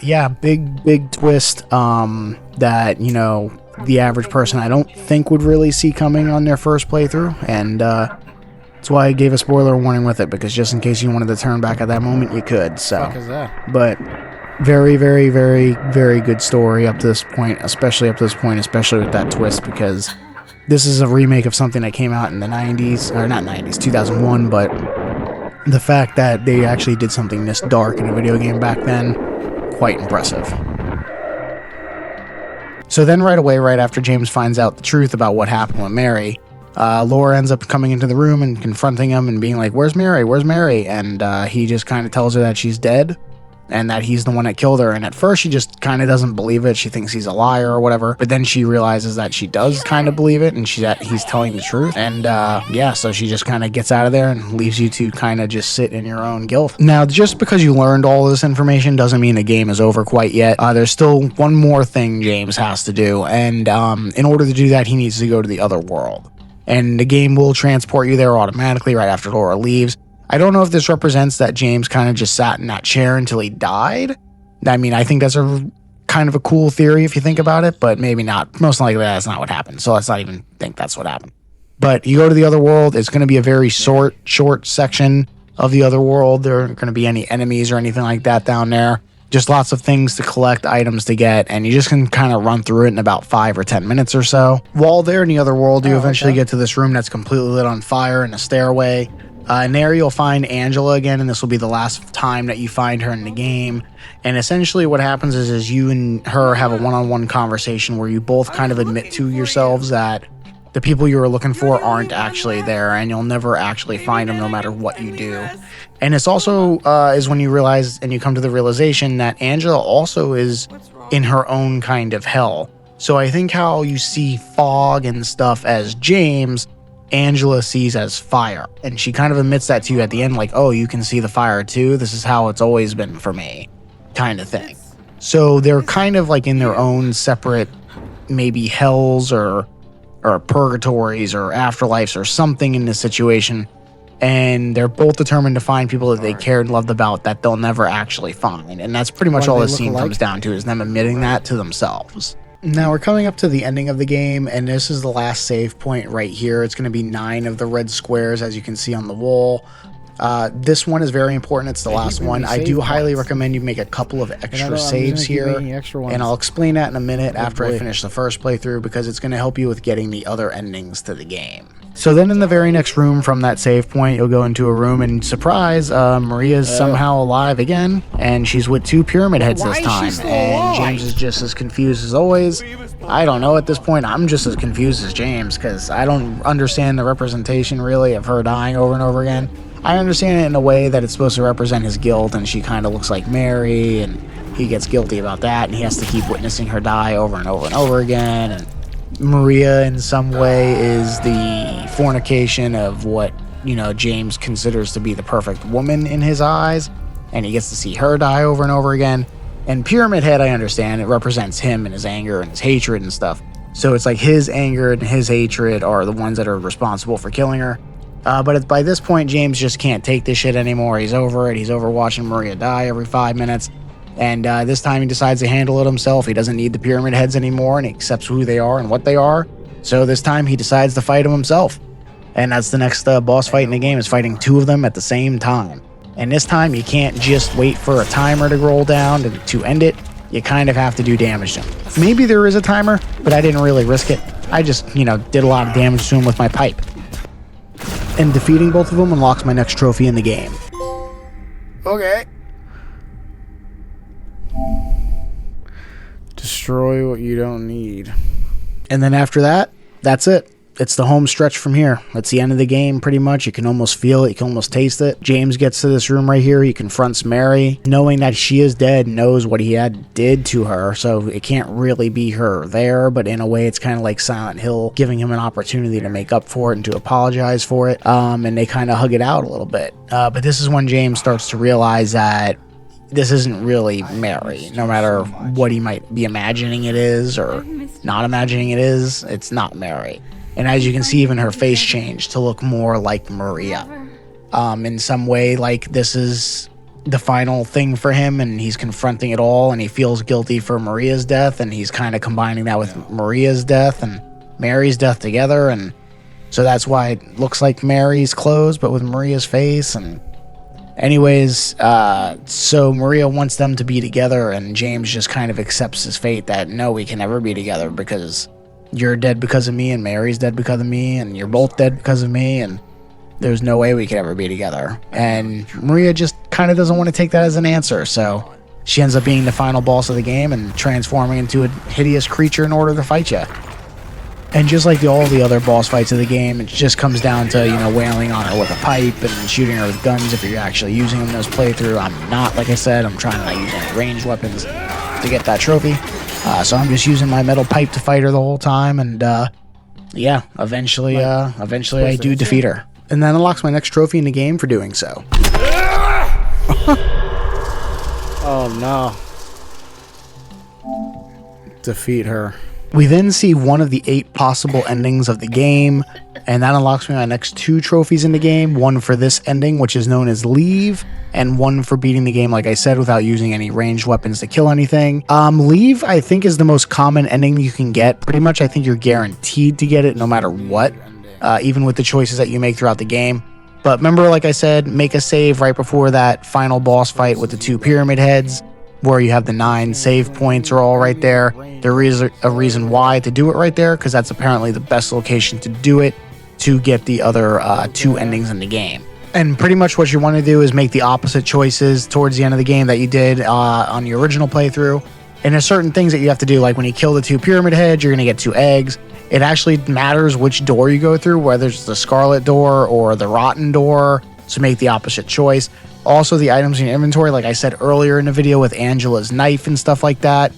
yeah, big twist that, you know, the average person I don't think would really see coming on their first playthrough, and that's why I gave a spoiler warning with it, because just in case you wanted to turn back at that moment, you could. So, What the fuck is that? but very, very, very, very good story up to this point, especially with that twist, because this is a remake of something that came out in the 90s, or not 90s, 2001, but the fact that they actually did something this dark in a video game back then, quite impressive. So then right away, right after James finds out the truth about what happened with Mary, Laura ends up coming into the room and confronting him and being like, "Where's Mary? Where's Mary?" And he just kind of tells her that she's dead and that he's the one that killed her. And at first she just kind of doesn't believe it. She thinks he's a liar or whatever. But then she realizes that she does kind of believe it, and he's telling the truth. And yeah, so she just kind of gets out of there and leaves you to kind of just sit in your own guilt. Now, just because you learned all this information doesn't mean the game is over quite yet. There's still one more thing James has to do. And in order to do that, he needs to go to the other world. And the game will transport you there automatically right after Laura leaves. I don't know if this represents that James kind of just sat in that chair until he died. I mean, I think that's a kind of a cool theory if you think about it, but maybe not. Most likely that's not what happened, so let's not even think that's what happened. But you go to the other world, it's going to be a very short section of the other world. There aren't going to be any enemies or anything like that down there. Just lots of things to collect, items to get, and you just can kind of run through it in about 5 or 10 minutes or so. While there in the other world, you eventually get to this room that's completely lit on fire in a stairway. And there you'll find Angela again, and this will be the last time that you find her in the game. And essentially what happens is you and her have a one-on-one conversation where you both kind of admit to yourselves that the people you were looking for aren't actually there, and you'll never actually find them no matter what you do. And it's also is when you realize and you come to the realization that Angela also is in her own kind of hell. So I think how you see fog and stuff as James, Angela sees as fire. And she kind of admits that to you at the end, like, oh, you can see the fire too? This is how it's always been for me, kind of thing. So they're kind of like in their own separate, maybe hells or purgatories or afterlives or something in this situation. And they're both determined to find people that they cared and loved about that they'll never actually find. And that's pretty much all this scene comes down to, is them admitting that to themselves. Now we're coming up to the ending of the game, and this is the last save point right here. It's going to be 9 of the red squares, as you can see on the wall. This one is very important. It's the last one. I do highly recommend you make a couple of extra saves here, and I'll explain that in a minute after I finish the first playthrough, because it's going to help you with getting the other endings to the game. So then in the very next room from that save point, you'll go into a room, and surprise, Maria's somehow alive again, and she's with 2 pyramid heads this time, and James is just as confused as always. I don't know at this point. I'm just as confused as James, because I don't understand the representation really of her dying over and over again. I understand it in a way that it's supposed to represent his guilt, and she kind of looks like Mary, and he gets guilty about that, and he has to keep witnessing her die over and over and over again. And Maria, in some way, is the fornication of what, you know, James considers to be the perfect woman in his eyes, and he gets to see her die over and over again. And Pyramid Head, I understand, it represents him and his anger and his hatred and stuff. So it's like his anger and his hatred are the ones that are responsible for killing her. But by this point, James just can't take this shit anymore. He's over it. He's over watching Maria die every 5 minutes. And this time he decides to handle it himself. He doesn't need the Pyramid Heads anymore, and he accepts who they are and what they are. So this time he decides to fight them himself. And that's the next boss fight in the game, is fighting 2 of them at the same time. And this time you can't just wait for a timer to roll down to end it. You kind of have to do damage to him. Maybe there is a timer, but I didn't really risk it. I just, you know, did a lot of damage to him with my pipe. And defeating both of them unlocks my next trophy in the game. Okay. Destroy what you don't need. And then after that, that's it. it's the home stretch from here. It's the end of the game, pretty much. You can almost feel it. You can almost taste it. James gets to this room right here. He confronts Mary, knowing that she is dead, knows what he did to her, so it can't really be her there, but in a way, it's kind of like Silent Hill, giving him an opportunity to make up for it and to apologize for it, and they kind of hug it out a little bit. But this is when James starts to realize that this isn't really Mary, no matter what he might be imagining it is or not imagining it is, it's not Mary. And as you can see, even her face changed to look more like Maria. In some way, like this is the final thing for him, and he's confronting it all, and he feels guilty for Maria's death, and he's kind of combining that with Maria's death and Mary's death together, and so that's why it looks like Mary's clothes, but with Maria's face. And anyways, so Maria wants them to be together, and James just kind of accepts his fate that no, we can never be together because you're dead because of me, and Mary's dead because of me, and you're both dead because of me, and there's no way we could ever be together. And Maria just kind of doesn't want to take that as an answer, so she ends up being the final boss of the game and transforming into a hideous creature in order to fight you. And just like all the other boss fights of the game, it just comes down to, you know, wailing on her with a pipe and shooting her with guns if you're actually using them in this playthrough. I'm not, like I said, I'm trying to not use any ranged weapons to get that trophy. So I'm just using my metal pipe to fight her the whole time, and yeah, eventually I do defeat her. And that unlocks my next trophy in the game for doing so. Oh no. Defeat her. We then see one of the 8 possible endings of the game, and that unlocks me my next 2 trophies in the game, one for this ending, which is known as Leave, and one for beating the game, like I said, without using any ranged weapons to kill anything. Leave, I think, is the most common ending you can get. Pretty much, I think you're guaranteed to get it no matter what, even with the choices that you make throughout the game. But remember, like I said, make a save right before that final boss fight with the 2 pyramid heads, where you have the 9 save points are all right there. There is a reason why to do it right there, because that's apparently the best location to do it to get the other 2 endings in the game. And pretty much what you want to do is make the opposite choices towards the end of the game that you did on the original playthrough. And there's certain things that you have to do, like when you kill the 2 pyramid heads, you're going to get 2 eggs. It actually matters which door you go through, whether it's the Scarlet door or the Rotten door, so make the opposite choice. Also, the items in your inventory, like I said earlier in the video with Angela's knife and stuff like that,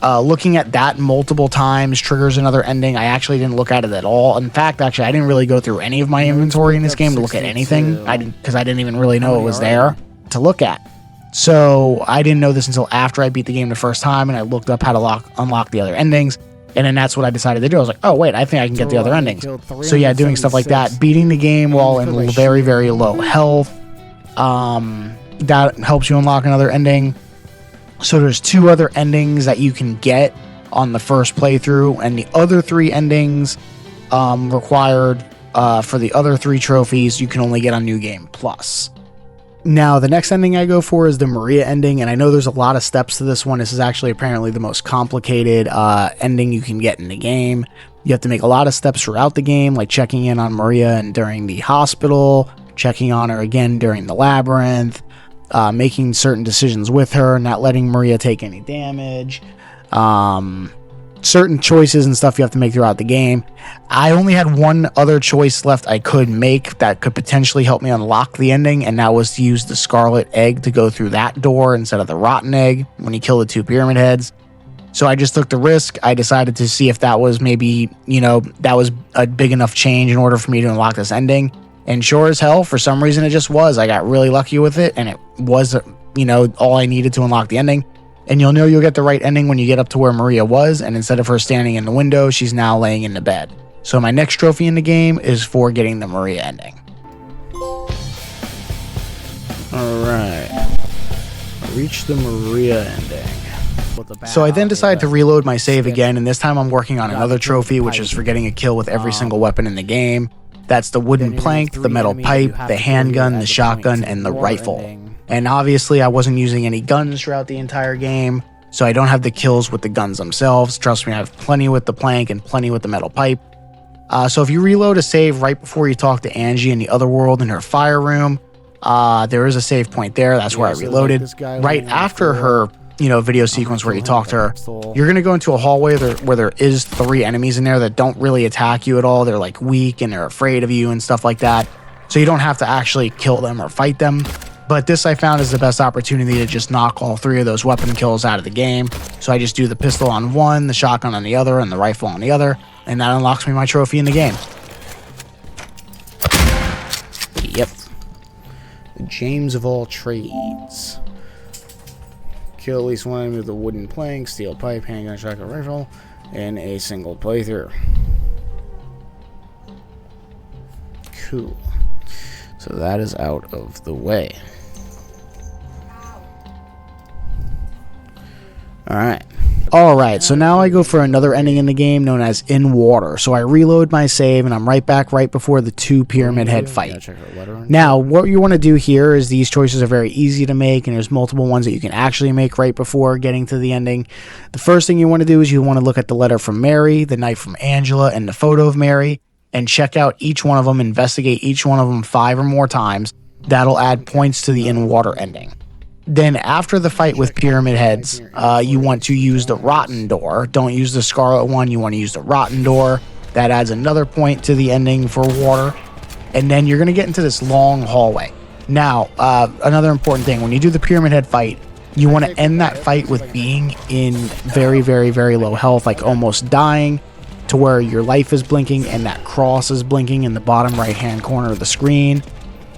looking at that multiple times triggers another ending. I actually didn't look at it at all. In fact, actually, I didn't really go through any of my inventory in this game to look at anything, because I didn't even really know it was there to look at. So I didn't know this until after I beat the game the first time, and I looked up how to unlock the other endings. And then that's what I decided to do. I was like, oh, wait, I think I can get the other endings. So yeah, doing stuff like that, beating the game while in very, very low health, that helps you unlock another ending. So there's 2 other endings that you can get on the first playthrough, and the other 3 endings required for the other 3 trophies you can only get on New Game Plus. Now, the next ending I go for is the Maria ending, and I know there's a lot of steps to this one. This is actually apparently the most complicated ending you can get in the game. You have to make a lot of steps throughout the game, like checking in on Maria and during the hospital, checking on her again during the Labyrinth, making certain decisions with her, not letting Maria take any damage, certain choices and stuff you have to make throughout the game. I only had one other choice left I could make that could potentially help me unlock the ending, and that was to use the Scarlet Egg to go through that door instead of the Rotten Egg when you kill the 2 pyramid heads. So I just took the risk. I decided to see if that was maybe, you know, that was a big enough change in order for me to unlock this ending. And sure as hell, for some reason it just was. I got really lucky with it, and it was, you know, all I needed to unlock the ending. And you'll know you'll get the right ending when you get up to where Maria was, and instead of her standing in the window, she's now laying in the bed. So my next trophy in the game is for getting the Maria ending. Alright. Reach the Maria ending. So I then decided to reload my save again, and this time I'm working on another trophy, which is for getting a kill with every single weapon in the game. That's the wooden plank, the metal pipe, the handgun, the shotgun, and the rifle. And obviously I wasn't using any guns throughout the entire game, so I don't have the kills with the guns themselves. Trust me, I have plenty with the plank and plenty with the metal pipe. So if you reload a save right before you talk to Angie in the other world in her fire room, there is a save point there. That's where I reloaded. Right after her video sequence where you talk to her. You're going to go into a hallway where there is 3 enemies in there that don't really attack you at all. They're like weak and they're afraid of you and stuff like that. So you don't have to actually kill them or fight them. But this I found is the best opportunity to just knock all 3 of those weapon kills out of the game. So I just do the pistol on one, the shotgun on the other, and the rifle on the other. And that unlocks me my trophy in the game. Yep. The James of all trades. Kill at least one enemy with a wooden plank, steel pipe, handgun, shotgun, rifle, in a single playthrough. Cool. So that is out of the way. Alright, so now I go for another ending in the game known as In Water. So I reload my save and I'm right back right before the 2 Pyramid Head fight. Now, what you want to do here is these choices are very easy to make, and there's multiple ones that you can actually make right before getting to the ending. The first thing you want to do is you want to look at the letter from Mary, the knife from Angela, and the photo of Mary, and check out each one of them, investigate each one of them 5 or more times. That'll add points to the In Water ending. Then after the fight with Pyramid Heads, you want to use the Rotten Door. Don't use the Scarlet one, you want to use the Rotten Door. That adds another point to the ending for Water. And then you're going to get into this long hallway. Now, another important thing, when you do the Pyramid Head fight, you want to end that fight with being in very, very, very low health, like almost dying, to where your life is blinking and that cross is blinking in the bottom right-hand corner of the screen.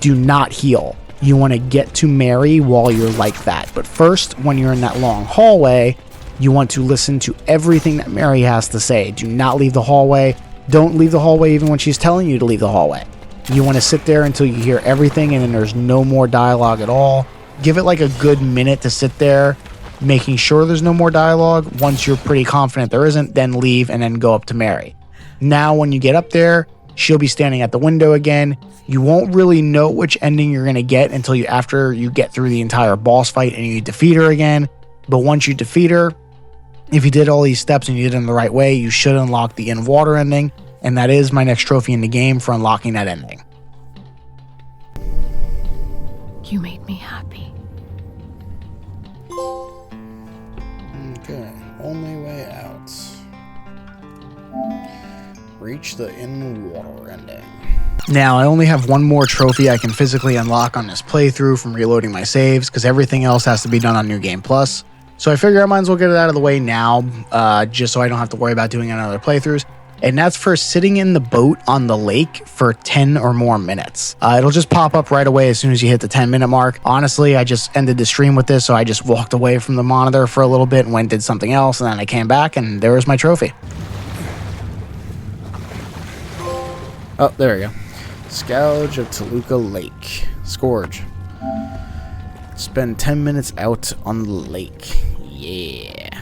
Do not heal. You want to get to Mary while you're like that. But first, when you're in that long hallway, you want to listen to everything that Mary has to say. Do not leave the hallway. Don't leave the hallway even when she's telling you to leave the hallway. You want to sit there until you hear everything and then there's no more dialogue at all. Give it like a good minute to sit there, making sure there's no more dialogue. Once you're pretty confident there isn't, then leave and then go up to Mary. Now, when you get up there, she'll be standing at the window again. You won't really know which ending you're going to get until after you get through the entire boss fight and you defeat her again. But once you defeat her, if you did all these steps and you did them the right way, you should unlock the In Water ending. And that is my next trophy in the game for unlocking that ending. You made me happy. Okay, only way out. Reach the In Water ending. Now, I only have one more trophy I can physically unlock on this playthrough from reloading my saves, because everything else has to be done on New Game Plus. So I figure I might as well get it out of the way now, just so I don't have to worry about doing it on other playthroughs. And that's for sitting in the boat on the lake for 10 or more minutes. It'll just pop up right away as soon as you hit the 10-minute mark. Honestly, I just ended the stream with this, so I just walked away from the monitor for a little bit and went and did something else, and then I came back, and there was my trophy. Oh, there we go. Scourge of Toluca Lake. Scourge. Spend 10 minutes out on the lake. Yeah.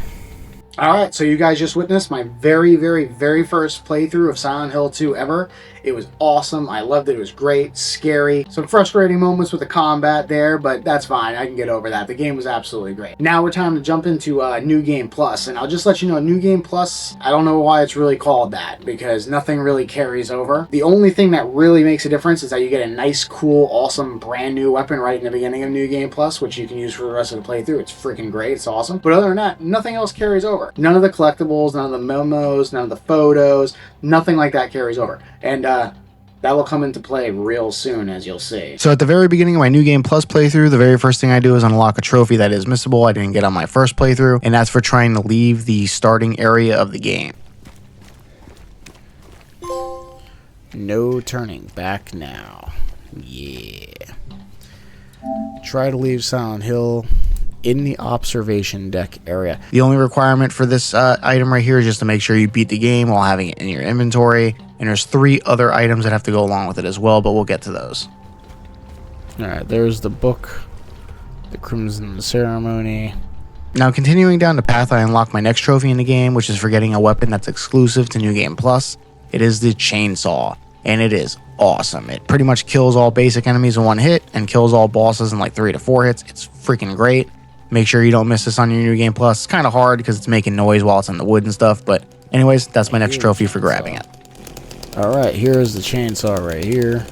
Alright, so you guys just witnessed my very, very, very first playthrough of Silent Hill 2 ever. It was awesome. I loved it. It was great. Scary. Some frustrating moments with the combat there, but that's fine. I can get over that. The game was absolutely great. Now we're time to jump into New Game Plus, and I'll just let you know, New Game Plus, I don't know why it's really called that, because nothing really carries over. The only thing that really makes a difference is that you get a nice, cool, awesome, brand new weapon right in the beginning of New Game Plus, which you can use for the rest of the playthrough. It's freaking great. It's awesome. But other than that, nothing else carries over. None of the collectibles, none of the memos, none of the photos, nothing like that carries over. And that will come into play real soon, as you'll see. So at the very beginning of my New Game Plus playthrough, the very first thing I do is unlock a trophy that is missable. I didn't get on my first playthrough, and that's for trying to leave the starting area of the game. No turning back now. Yeah. Try to leave Silent Hill in the observation deck area. The only requirement for this item right here is just to make sure you beat the game while having it in your inventory. And there's 3 other items that have to go along with it as well, but we'll get to those. Alright, there's the book, the Crimson Ceremony. Now, continuing down the path, I unlock my next trophy in the game, which is for getting a weapon that's exclusive to New Game Plus. It is the chainsaw, and it is awesome. It pretty much kills all basic enemies in one hit and kills all bosses in like 3 to 4 hits. It's freaking great. Make sure you don't miss this on your New Game Plus. It's kind of hard because it's making noise while it's in the wood and stuff, but anyways, that's my next trophy for grabbing it. Alright, here's the chainsaw right here.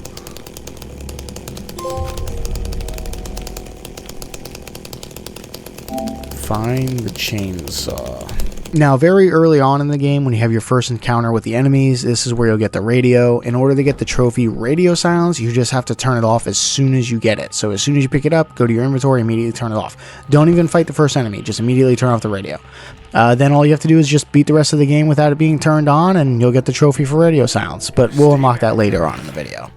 Find the chainsaw. Now, very early on in the game, when you have your first encounter with the enemies, this is where you'll get the radio. In order to get the trophy radio silence, you just have to turn it off as soon as you get it. So as soon as you pick it up, go to your inventory, immediately turn it off. Don't even fight the first enemy, just immediately turn off the radio. Then all you have to do is just beat the rest of the game without it being turned on, and you'll get the trophy for radio silence. But we'll unlock that later on in the video.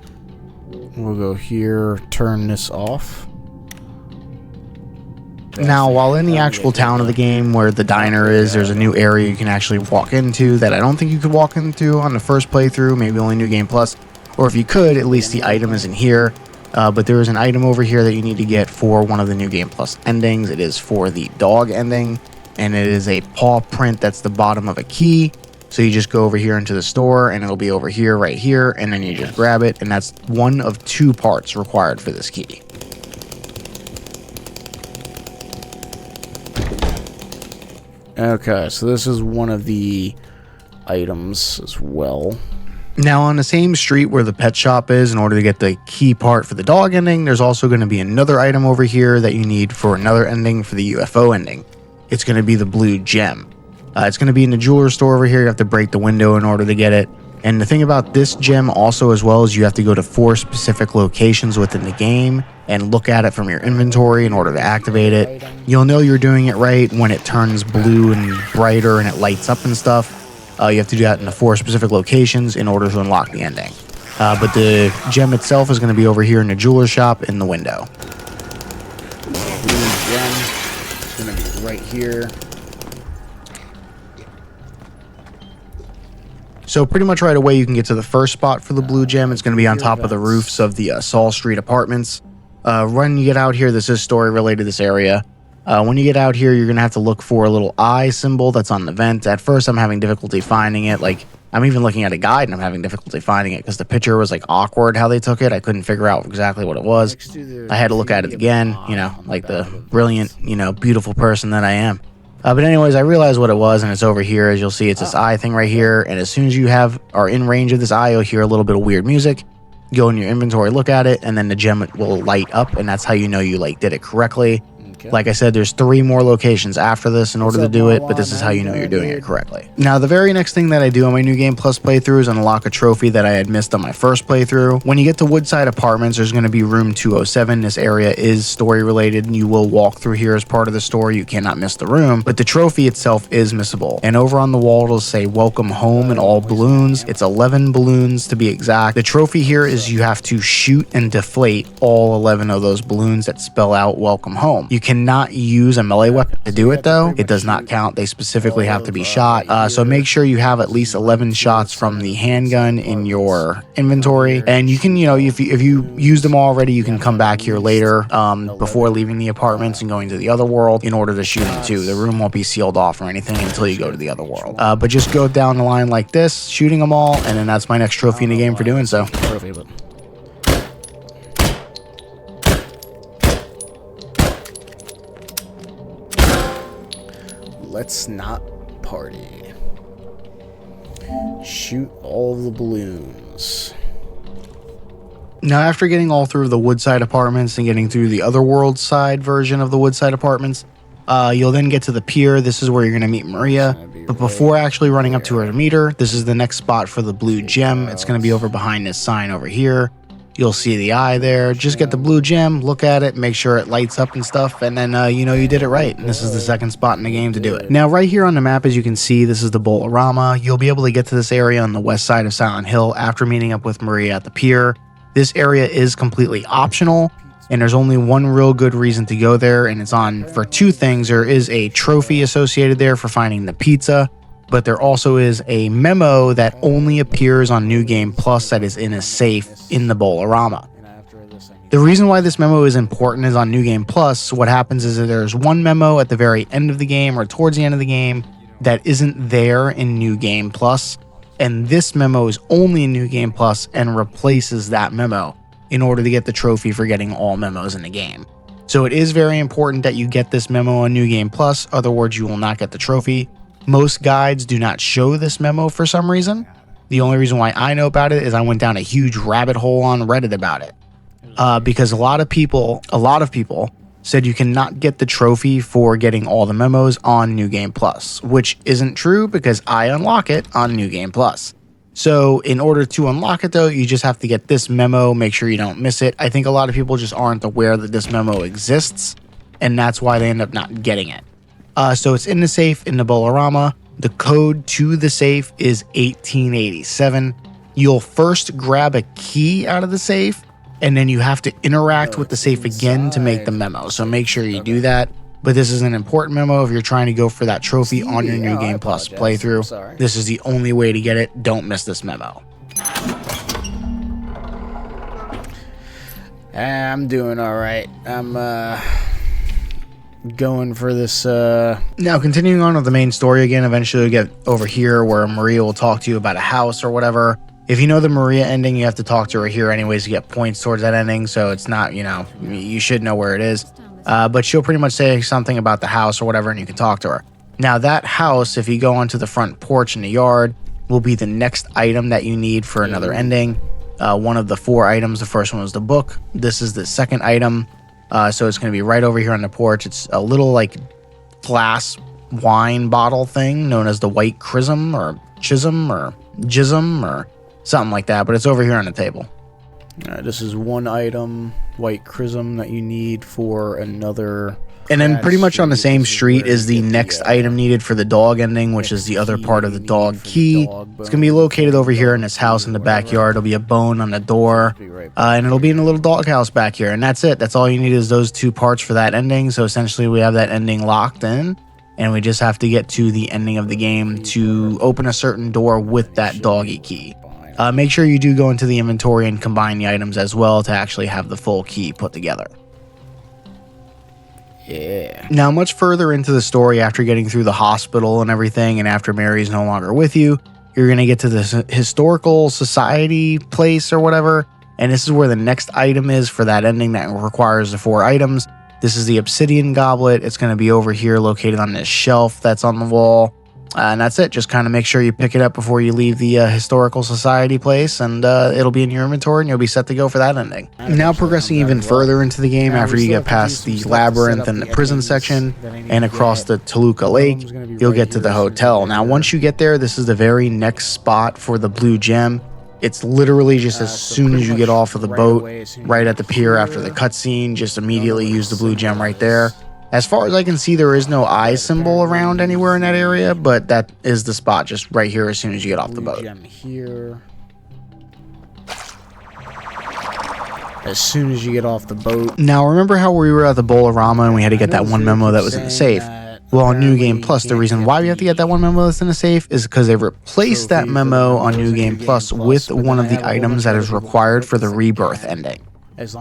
We'll go here, turn this off. Now, while in the actual town of the game where the diner is, there's a new area you can actually walk into that I don't think you could walk into on the first playthrough, maybe only New Game Plus. Or if you could, at least the item isn't here. But there is an item over here that you need to get for one of the New Game Plus endings. It is for the dog ending, and it is a paw print that's the bottom of a key. So you just go over here into the store, and it'll be over here, right here, and then you just grab it, and that's one of 2 parts required for this key. Okay, so this is one of the items as well. Now, on the same street where the pet shop is, in order to get the key part for the dog ending, there's also going to be another item over here that you need for another ending for the UFO ending. It's going to be the blue gem. It's going to be in the jeweler store over here. You have to break the window in order to get it. And the thing about this gem also as well is you have to go to 4 specific locations within the game and look at it from your inventory in order to activate it. You'll know you're doing it right when it turns blue and brighter and it lights up and stuff. You have to do that in the 4 specific locations in order to unlock the ending. But the gem itself is going to be over here in the jeweler shop in the window. Blue gem is going to be right here. So pretty much right away you can get to the first spot for the blue gem. It's going to be on top of the roofs of the Saul Street apartments. When you get out here, this is story related to this area. When you get out here, you're going to have to look for a little eye symbol that's on the vent. At first, I'm having difficulty finding it. Like, I'm even looking at a guide and I'm having difficulty finding it because the picture was like awkward how they took it. I couldn't figure out exactly what it was. I had to look at it again, you know, like the brilliant, you know, beautiful person that I am. But anyways, I realized what it was, and it's over here. As you'll see, it's this eye thing right here. And as soon as you are in range of this eye, you'll hear a little bit of weird music. Go in your inventory, look at it, and then the gem will light up, and that's how you know you did it correctly. Like I said, there's 3 more locations after this in order to do it, but this is how you know you're doing it correctly. Now, the very next thing that I do on my New Game Plus playthrough is unlock a trophy that I had missed on my first playthrough. When you get to Woodside Apartments, there's going to be room 207. This area is story related, and you will walk through here as part of the story. You cannot miss the room, but the trophy itself is missable. And over on the wall, it'll say welcome home in all balloons. It's 11 balloons to be exact. The trophy here is you have to shoot and deflate all 11 of those balloons that spell out welcome home. You cannot use a melee weapon to do it though. It does not count. They specifically have to be shot. So make sure you have at least 11 shots from the handgun in your inventory. And you can, you know, if you use them already, you can come back here later before leaving the apartments and going to the other world in order to shoot them too. The room won't be sealed off or anything until you go to the other world. But just go down the line like this, shooting them all, and then that's my next trophy in the game for doing so. Let's not party. Shoot all the balloons. Now, after getting all through the Woodside Apartments and getting through the Otherworld side version of the Woodside Apartments, you'll then get to the pier. This is where you're going to meet Maria. But before actually running up to her to meet her, this is the next spot for the blue gem. It's going to be over behind this sign over here. You'll see the eye there. Just get the blue gem, look at it, make sure it lights up and stuff, and then you know you did it right. And this is the second spot in the game to do it. Now, right here on the map, as you can see, this is the Bolorama. You'll be able to get to this area on the west side of Silent Hill after meeting up with Maria at the pier. This area is completely optional, and there's only one real good reason to go there, and it's on for 2 things. There is a trophy associated there for finding the pizza, but there also is a memo that only appears on New Game Plus that is in a safe in the Bolorama. The reason why this memo is important is on New Game Plus, what happens is that there's one memo at the very end of the game or towards the end of the game that isn't there in New Game Plus, and this memo is only in New Game Plus and replaces that memo in order to get the trophy for getting all memos in the game. So it is very important that you get this memo on New Game Plus, otherwise you will not get the trophy. Most guides do not show this memo for some reason. The only reason why I know about it is I went down a huge rabbit hole on Reddit about it. Because a lot of people said you cannot get the trophy for getting all the memos on New Game Plus, which isn't true because I unlock it on New Game Plus. So in order to unlock it though, you just have to get this memo, make sure you don't miss it. I think a lot of people just aren't aware that this memo exists, and that's why they end up not getting it. So it's in the safe in the Bolorama. The code to the safe is 1887. You'll first grab a key out of the safe, and then you have to interact with the safe again to make the memo. So make sure you do that. But this is an important memo if you're trying to go for that trophy on your New Game Plus playthrough. This is the only way to get it. Don't miss this memo. I'm doing all right. I'm going for this. Now, continuing on with the main story again, eventually you'll get over here where Maria will talk to you about a house or whatever. If you know the Maria ending, you have to talk to her here anyways to get points towards that ending. So it's not, you know, you should know where it is. But she'll pretty much say something about the house or whatever, and you can talk to her. Now, that house, if you go onto the front porch in the yard, will be the next item that you need for another ending. One of the 4 items, the first one was the book. This is the second item. So it's going to be right over here on the porch. It's a little like glass wine bottle thing known as the white chrism or chism or jism or something like that. But it's over here on the table. This is one item, white chrism, that you need for another. And then pretty much on the same street is the next item needed for the dog ending, which is the other part of the dog key. It's going to be located over here in this house in the backyard. It'll be a bone on the door, and it'll be in a little dog house back here. And that's it. That's all you need is those 2 parts for that ending. So essentially we have that ending locked in, and we just have to get to the ending of the game to open a certain door with that doggy key. Make sure you do go into the inventory and combine the items as well to actually have the full key put together. Yeah. Now, much further into the story, after getting through the hospital and everything, and after Mary's no longer with you, you're going to get to this historical society place or whatever, and this is where the next item is for that ending that requires the 4 items. This is the obsidian goblet. It's going to be over here located on this shelf that's on the wall. And that's it. Just kind of make sure you pick it up before you leave the historical society place, and it'll be in your inventory and you'll be set to go for that ending. Now progressing even further into the game, after you get past the Labyrinth and the prison section and across the Toluca Lake, you'll get to the hotel. Now once you get there, this is the very next spot for the blue gem. It's literally just as soon as you get off of the boat, right at the pier after the cutscene, just immediately use the blue gem right there. As far as I can see, there is no eye symbol around anywhere in that area, but that is the spot just right here as soon as you get off the boat. Here. As soon as you get off the boat. Now, remember how we were at the Bolorama and we had to get that one memo that was in the safe? Well, on New Game Plus, the reason why we have to get that one memo that's in the safe is because they replaced that memo on New Game Plus with one of the items that is required for the Rebirth ending.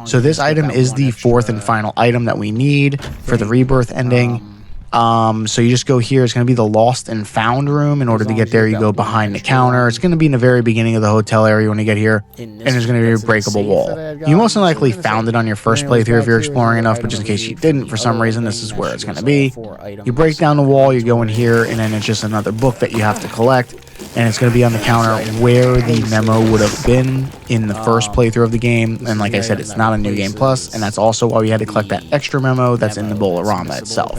So this item is the 4th and final item that we need for the Rebirth ending. So you just go here. It's going to be the Lost and Found room. In order to get there, you go behind the counter. It's going to be in the very beginning of the hotel area when you get here, and there's going to be a breakable wall. You most likely found it on your first playthrough if you're exploring enough, but just in case you didn't for some reason, this is where it's going to be. You break down the wall, you go in here, and then it's just another book that you have to collect. And it's going to be on the counter where the memo would have been in the first playthrough of the game. And like I said, it's not a New Game Plus, and that's also why we had to collect that extra memo that's in the Bolorama itself.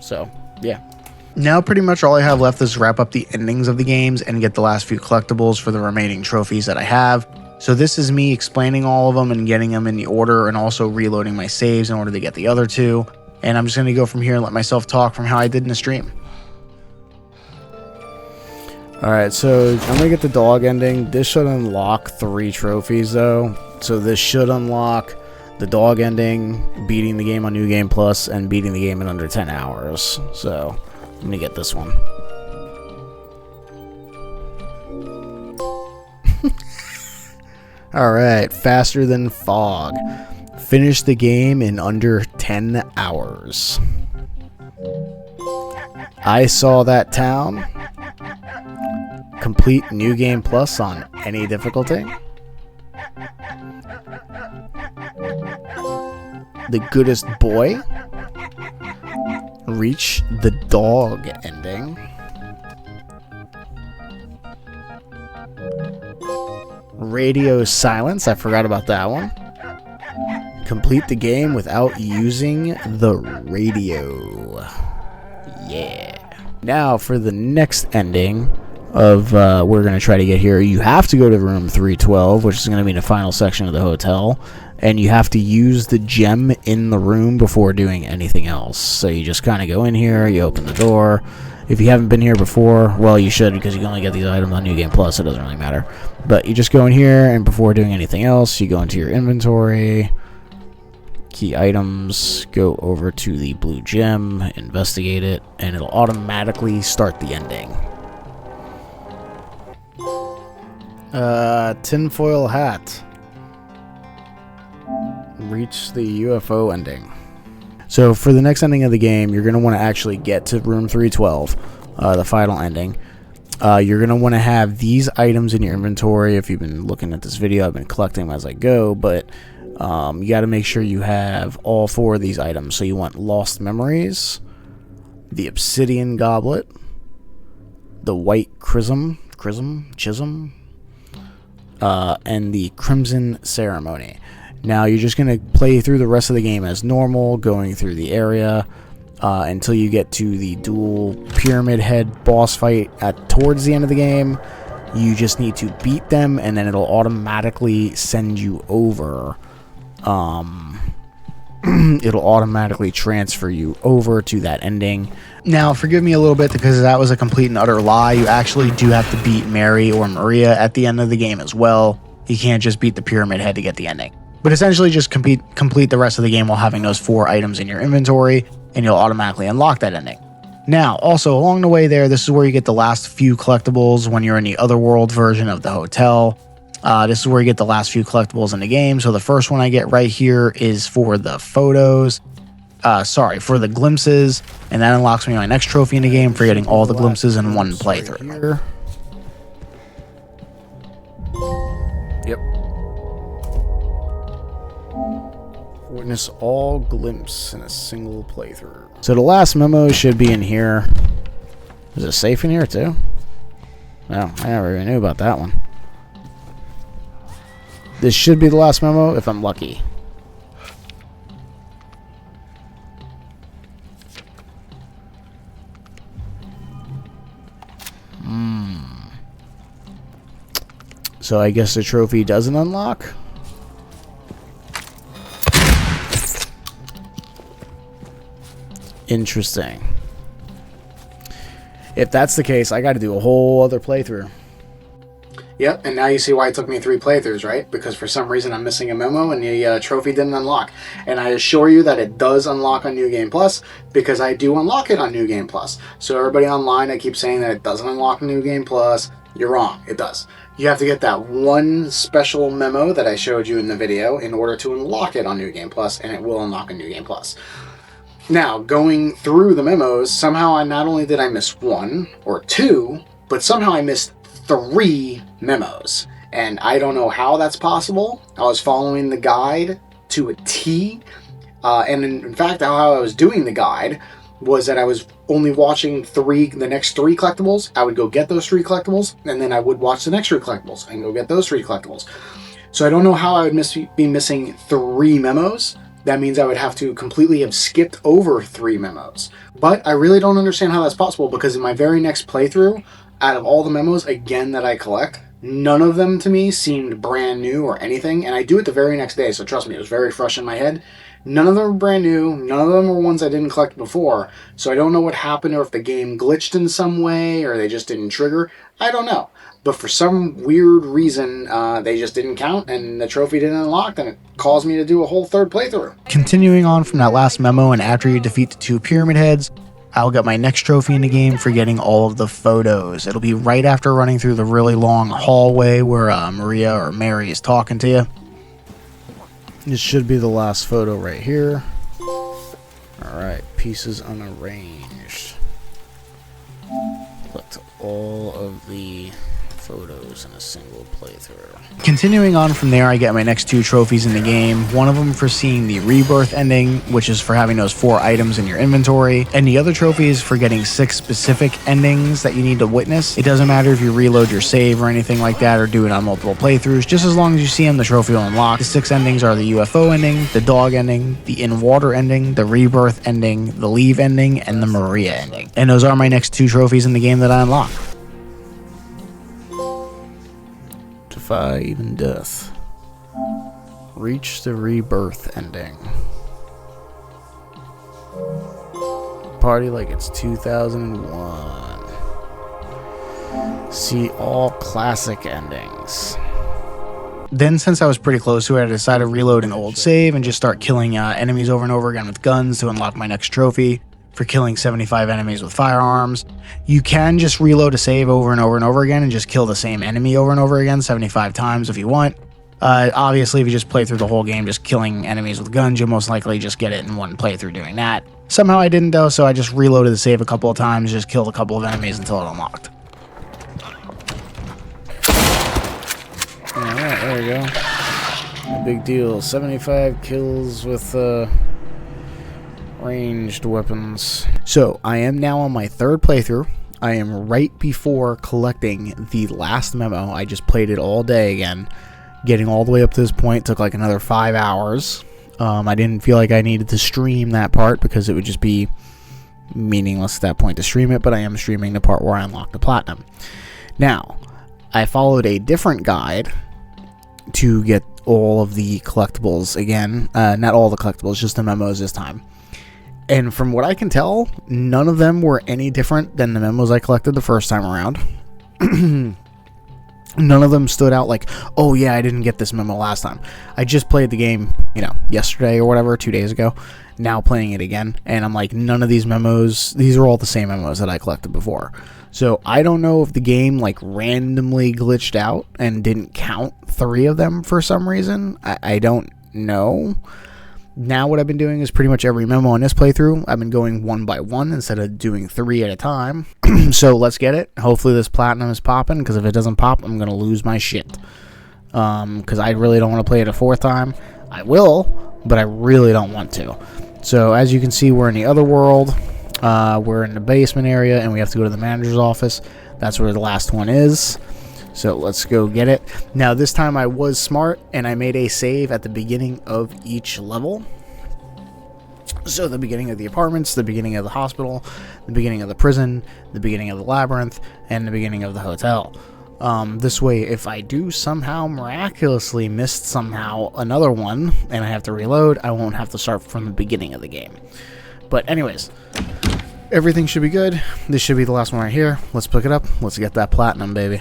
So, yeah. Now pretty much all I have left is wrap up the endings of the games and get the last few collectibles for the remaining trophies that I have. So this is me explaining all of them and getting them in the order, and also reloading my saves in order to get the other 2. And I'm just going to go from here and let myself talk from how I did in the stream. Alright, so I'm going to get the dog ending. This should unlock 3 trophies though. So this should unlock the dog ending, beating the game on New Game Plus, and beating the game in under 10 hours. So I'm going to get this one. Alright, faster than fog. Finish the game in under 10 hours. I saw that town. Complete New Game Plus on any difficulty. The Goodest Boy. Reach the dog ending. Radio silence. I forgot about that one. Complete the game without using the radio. Yeah. Now for the next ending of we're going to try to get here. You have to go to room 312, which is going to be the final section of the hotel. And you have to use the gem in the room before doing anything else. So you just kind of go in here, you open the door. If you haven't been here before, well, you should, because you can only get these items on New Game Plus, so it doesn't really matter. But you just go in here, and before doing anything else, you go into your inventory, key items, go over to the blue gem, investigate it, and it'll automatically start the ending. Tinfoil hat. Reach the UFO ending. So for the next ending of the game, you're going to want to actually get to room 312, the final ending. You're going to want to have these items in your inventory. If you've been looking at this video, I've been collecting them as I go, but you got to make sure you have all 4 of these items. So you want Lost Memories, the Obsidian Goblet, the White Chism, and the Crimson Ceremony. Now you're just going to play through the rest of the game as normal, going through the area until you get to the dual Pyramid Head boss fight towards the end of the game. You just need to beat them, and then it'll automatically send you over. It'll automatically transfer you over to that ending. Now, forgive me a little bit because that was a complete and utter lie. You actually do have to beat Mary or Maria at the end of the game as well. You can't just beat the Pyramid Head to get the ending. But essentially just complete the rest of the game while having those 4 items in your inventory, and you'll automatically unlock that ending. Now, also along the way there, this is where you get the last few collectibles when you're in the Otherworld version of the hotel. This is where you get the last few collectibles in the game. So the first one I get right here is for the photos. For the glimpses, and that unlocks me my next trophy in the game for getting all the glimpses in one playthrough. Yep. Witness all glimpses in a single playthrough. So the last memo should be in here. Is it safe in here too? No, I never even knew about that one. This should be the last memo if I'm lucky. So I guess the trophy doesn't unlock? Interesting. If that's the case, I got to do a whole other playthrough. Yep, and now you see why it took me 3 playthroughs, right? Because for some reason I'm missing a memo and the trophy didn't unlock. And I assure you that it does unlock on New Game Plus, because I do unlock it on New Game Plus. So everybody online that keeps saying that it doesn't unlock New Game Plus, you're wrong. It does. You have to get that one special memo that I showed you in the video in order to unlock it on New Game Plus, and it will unlock on New Game Plus. Now, going through the memos, somehow I not only did I miss 1 or 2, but somehow I missed 3 memos. And I don't know how that's possible. I was following the guide to a T. And in fact, how I was doing the guide was that I was only watching the next 3 collectibles. I would go get those 3 collectibles, and then I would watch the next 3 collectibles and go get those 3 collectibles. So I don't know how I would be missing 3 memos. That means I would have to completely have skipped over 3 memos. But I really don't understand how that's possible, because in my very next playthrough, out of all the memos, again, that I collect, none of them to me seemed brand new or anything. And I do it the very next day, so trust me, it was very fresh in my head. None of them were brand new. None of them were ones I didn't collect before. So I don't know what happened, or if the game glitched in some way, or they just didn't trigger. I don't know. But for some weird reason, they just didn't count, and the trophy didn't unlock, and it caused me to do a whole 3rd playthrough. Continuing on from that last memo, and after you defeat the 2 Pyramid Heads, I'll get my next trophy in the game for getting all of the photos. It'll be right after running through the really long hallway where Maria or Mary is talking to you. This should be the last photo right here. Alright, pieces unarranged. Collect all of the photos in a single playthrough. Continuing on from there, I get my next 2 trophies in the game. One of them for seeing the Rebirth ending, which is for having those 4 items in your inventory, and the other trophy is for getting 6 specific endings that you need to witness. It doesn't matter if you reload your save or anything like that, or do it on multiple playthroughs. Just as long as you see them, the trophy will unlock. The 6 endings are the UFO ending, the dog ending, the in-water ending, the Rebirth ending, the leave ending, and the Maria ending. And those are my next 2 trophies in the game that I unlock. Defy even death. Reach the Rebirth ending. Party like it's 2001. See all classic endings. Then, since I was pretty close to it, I decided to reload an old save and just start killing enemies over and over again with guns to unlock my next trophy for killing 75 enemies with firearms. You can just reload a save over and over and over again and just kill the same enemy over and over again 75 times if you want. Obviously, if you just play through the whole game just killing enemies with guns, you'll most likely just get it in one playthrough doing that. Somehow I didn't though, so I just reloaded the save a couple of times, just killed a couple of enemies until it unlocked. Alright, there we go. No big deal. 75 kills with ranged weapons. So, I am now on my 3rd playthrough. I am right before collecting the last memo. I just played it all day again. Getting all the way up to this point took like another 5 hours. I didn't feel like I needed to stream that part because it would just be meaningless at that point to stream it, but I am streaming the part where I unlocked the platinum. Now, I followed a different guide to get all of the collectibles again. Not all the collectibles, just the memos this time. And from what I can tell, none of them were any different than the memos I collected the first time around. None of them stood out like, oh yeah, I didn't get this memo last time. I just played the game, yesterday or whatever, 2 days ago. Now playing it again, and I'm like, none of these memos, these are all the same memos that I collected before. So I don't know if the game like randomly glitched out and didn't count 3 of them for some reason. I don't know. Now what I've been doing is pretty much every memo in this playthrough, I've been going 1 by 1 instead of doing 3 at a time. So let's get it. Hopefully this platinum is popping, because if it doesn't pop, I'm going to lose my shit. Because I really don't want to play it a 4th time. I will, but I really don't want to. So as you can see, we're in the other world. We're in the basement area, and we have to go to the manager's office. That's where the last one is. So let's go get it. Now this time I was smart and I made a save at the beginning of each level. So the beginning of the apartments, the beginning of the hospital, the beginning of the prison, the beginning of the labyrinth, and the beginning of the hotel. This way, if I do somehow miraculously miss somehow another one and I have to reload, I won't have to start from the beginning of the game. But anyways, everything should be good. This should be the last one right here. Let's pick it up. Let's get that platinum, baby.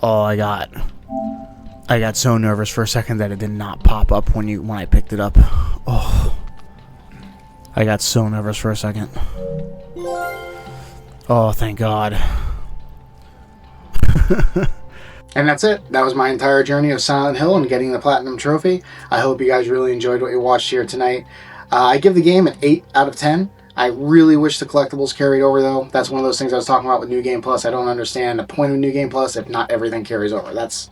Oh, I got so nervous for a second that it did not pop up when I picked it up. Oh, I got so nervous for a second. Oh, thank God. And that's it. That was my entire journey of Silent Hill and getting the Platinum Trophy. I hope you guys really enjoyed what you watched here tonight. I give the game an 8 out of 10. I really wish the collectibles carried over, though. That's one of those things I was talking about with New Game Plus. I don't understand the point of New Game Plus if not everything carries over. That's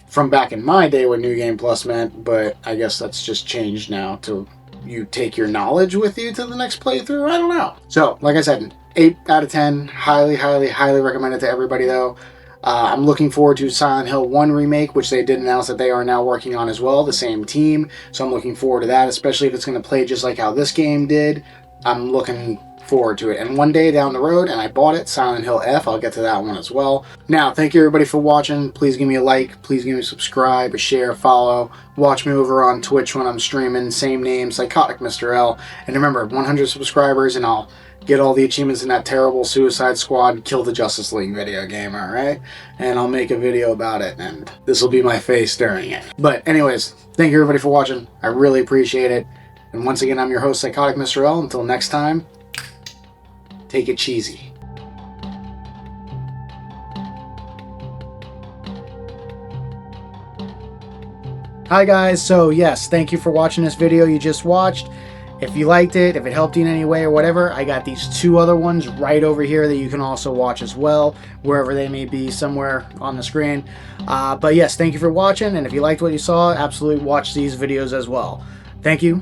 from back in my day what New Game Plus meant, but I guess that's just changed now to you take your knowledge with you to the next playthrough. I don't know. So, like I said, 8 out of 10. Highly, highly, highly recommend it to everybody, though. I'm looking forward to Silent Hill 1 remake, which they did announce that they are now working on as well, the same team. So I'm looking forward to that, especially if it's going to play just like how this game did. I'm looking forward to it. And one day down the road, and I bought it, Silent Hill F, I'll get to that one as well. Now, thank you everybody for watching. Please give me a like. Please give me a subscribe, a share, a follow. Watch me over on Twitch when I'm streaming. Same name, Psychotic Mr. L. And remember, 100 subscribers and I'll get all the achievements in that terrible Suicide Squad Kill the Justice League video game, alright? And I'll make a video about it, and this will be my face during it. But anyways, thank you everybody for watching. I really appreciate it. And once again, I'm your host, Psychotic Mr. L. Until next time, take it cheesy. Hi guys, so yes, thank you for watching this video you just watched. If you liked it, if it helped you in any way or whatever, I got these 2 other ones right over here that you can also watch as well, wherever they may be, somewhere on the screen. But yes, thank you for watching, and if you liked what you saw, absolutely watch these videos as well. Thank you.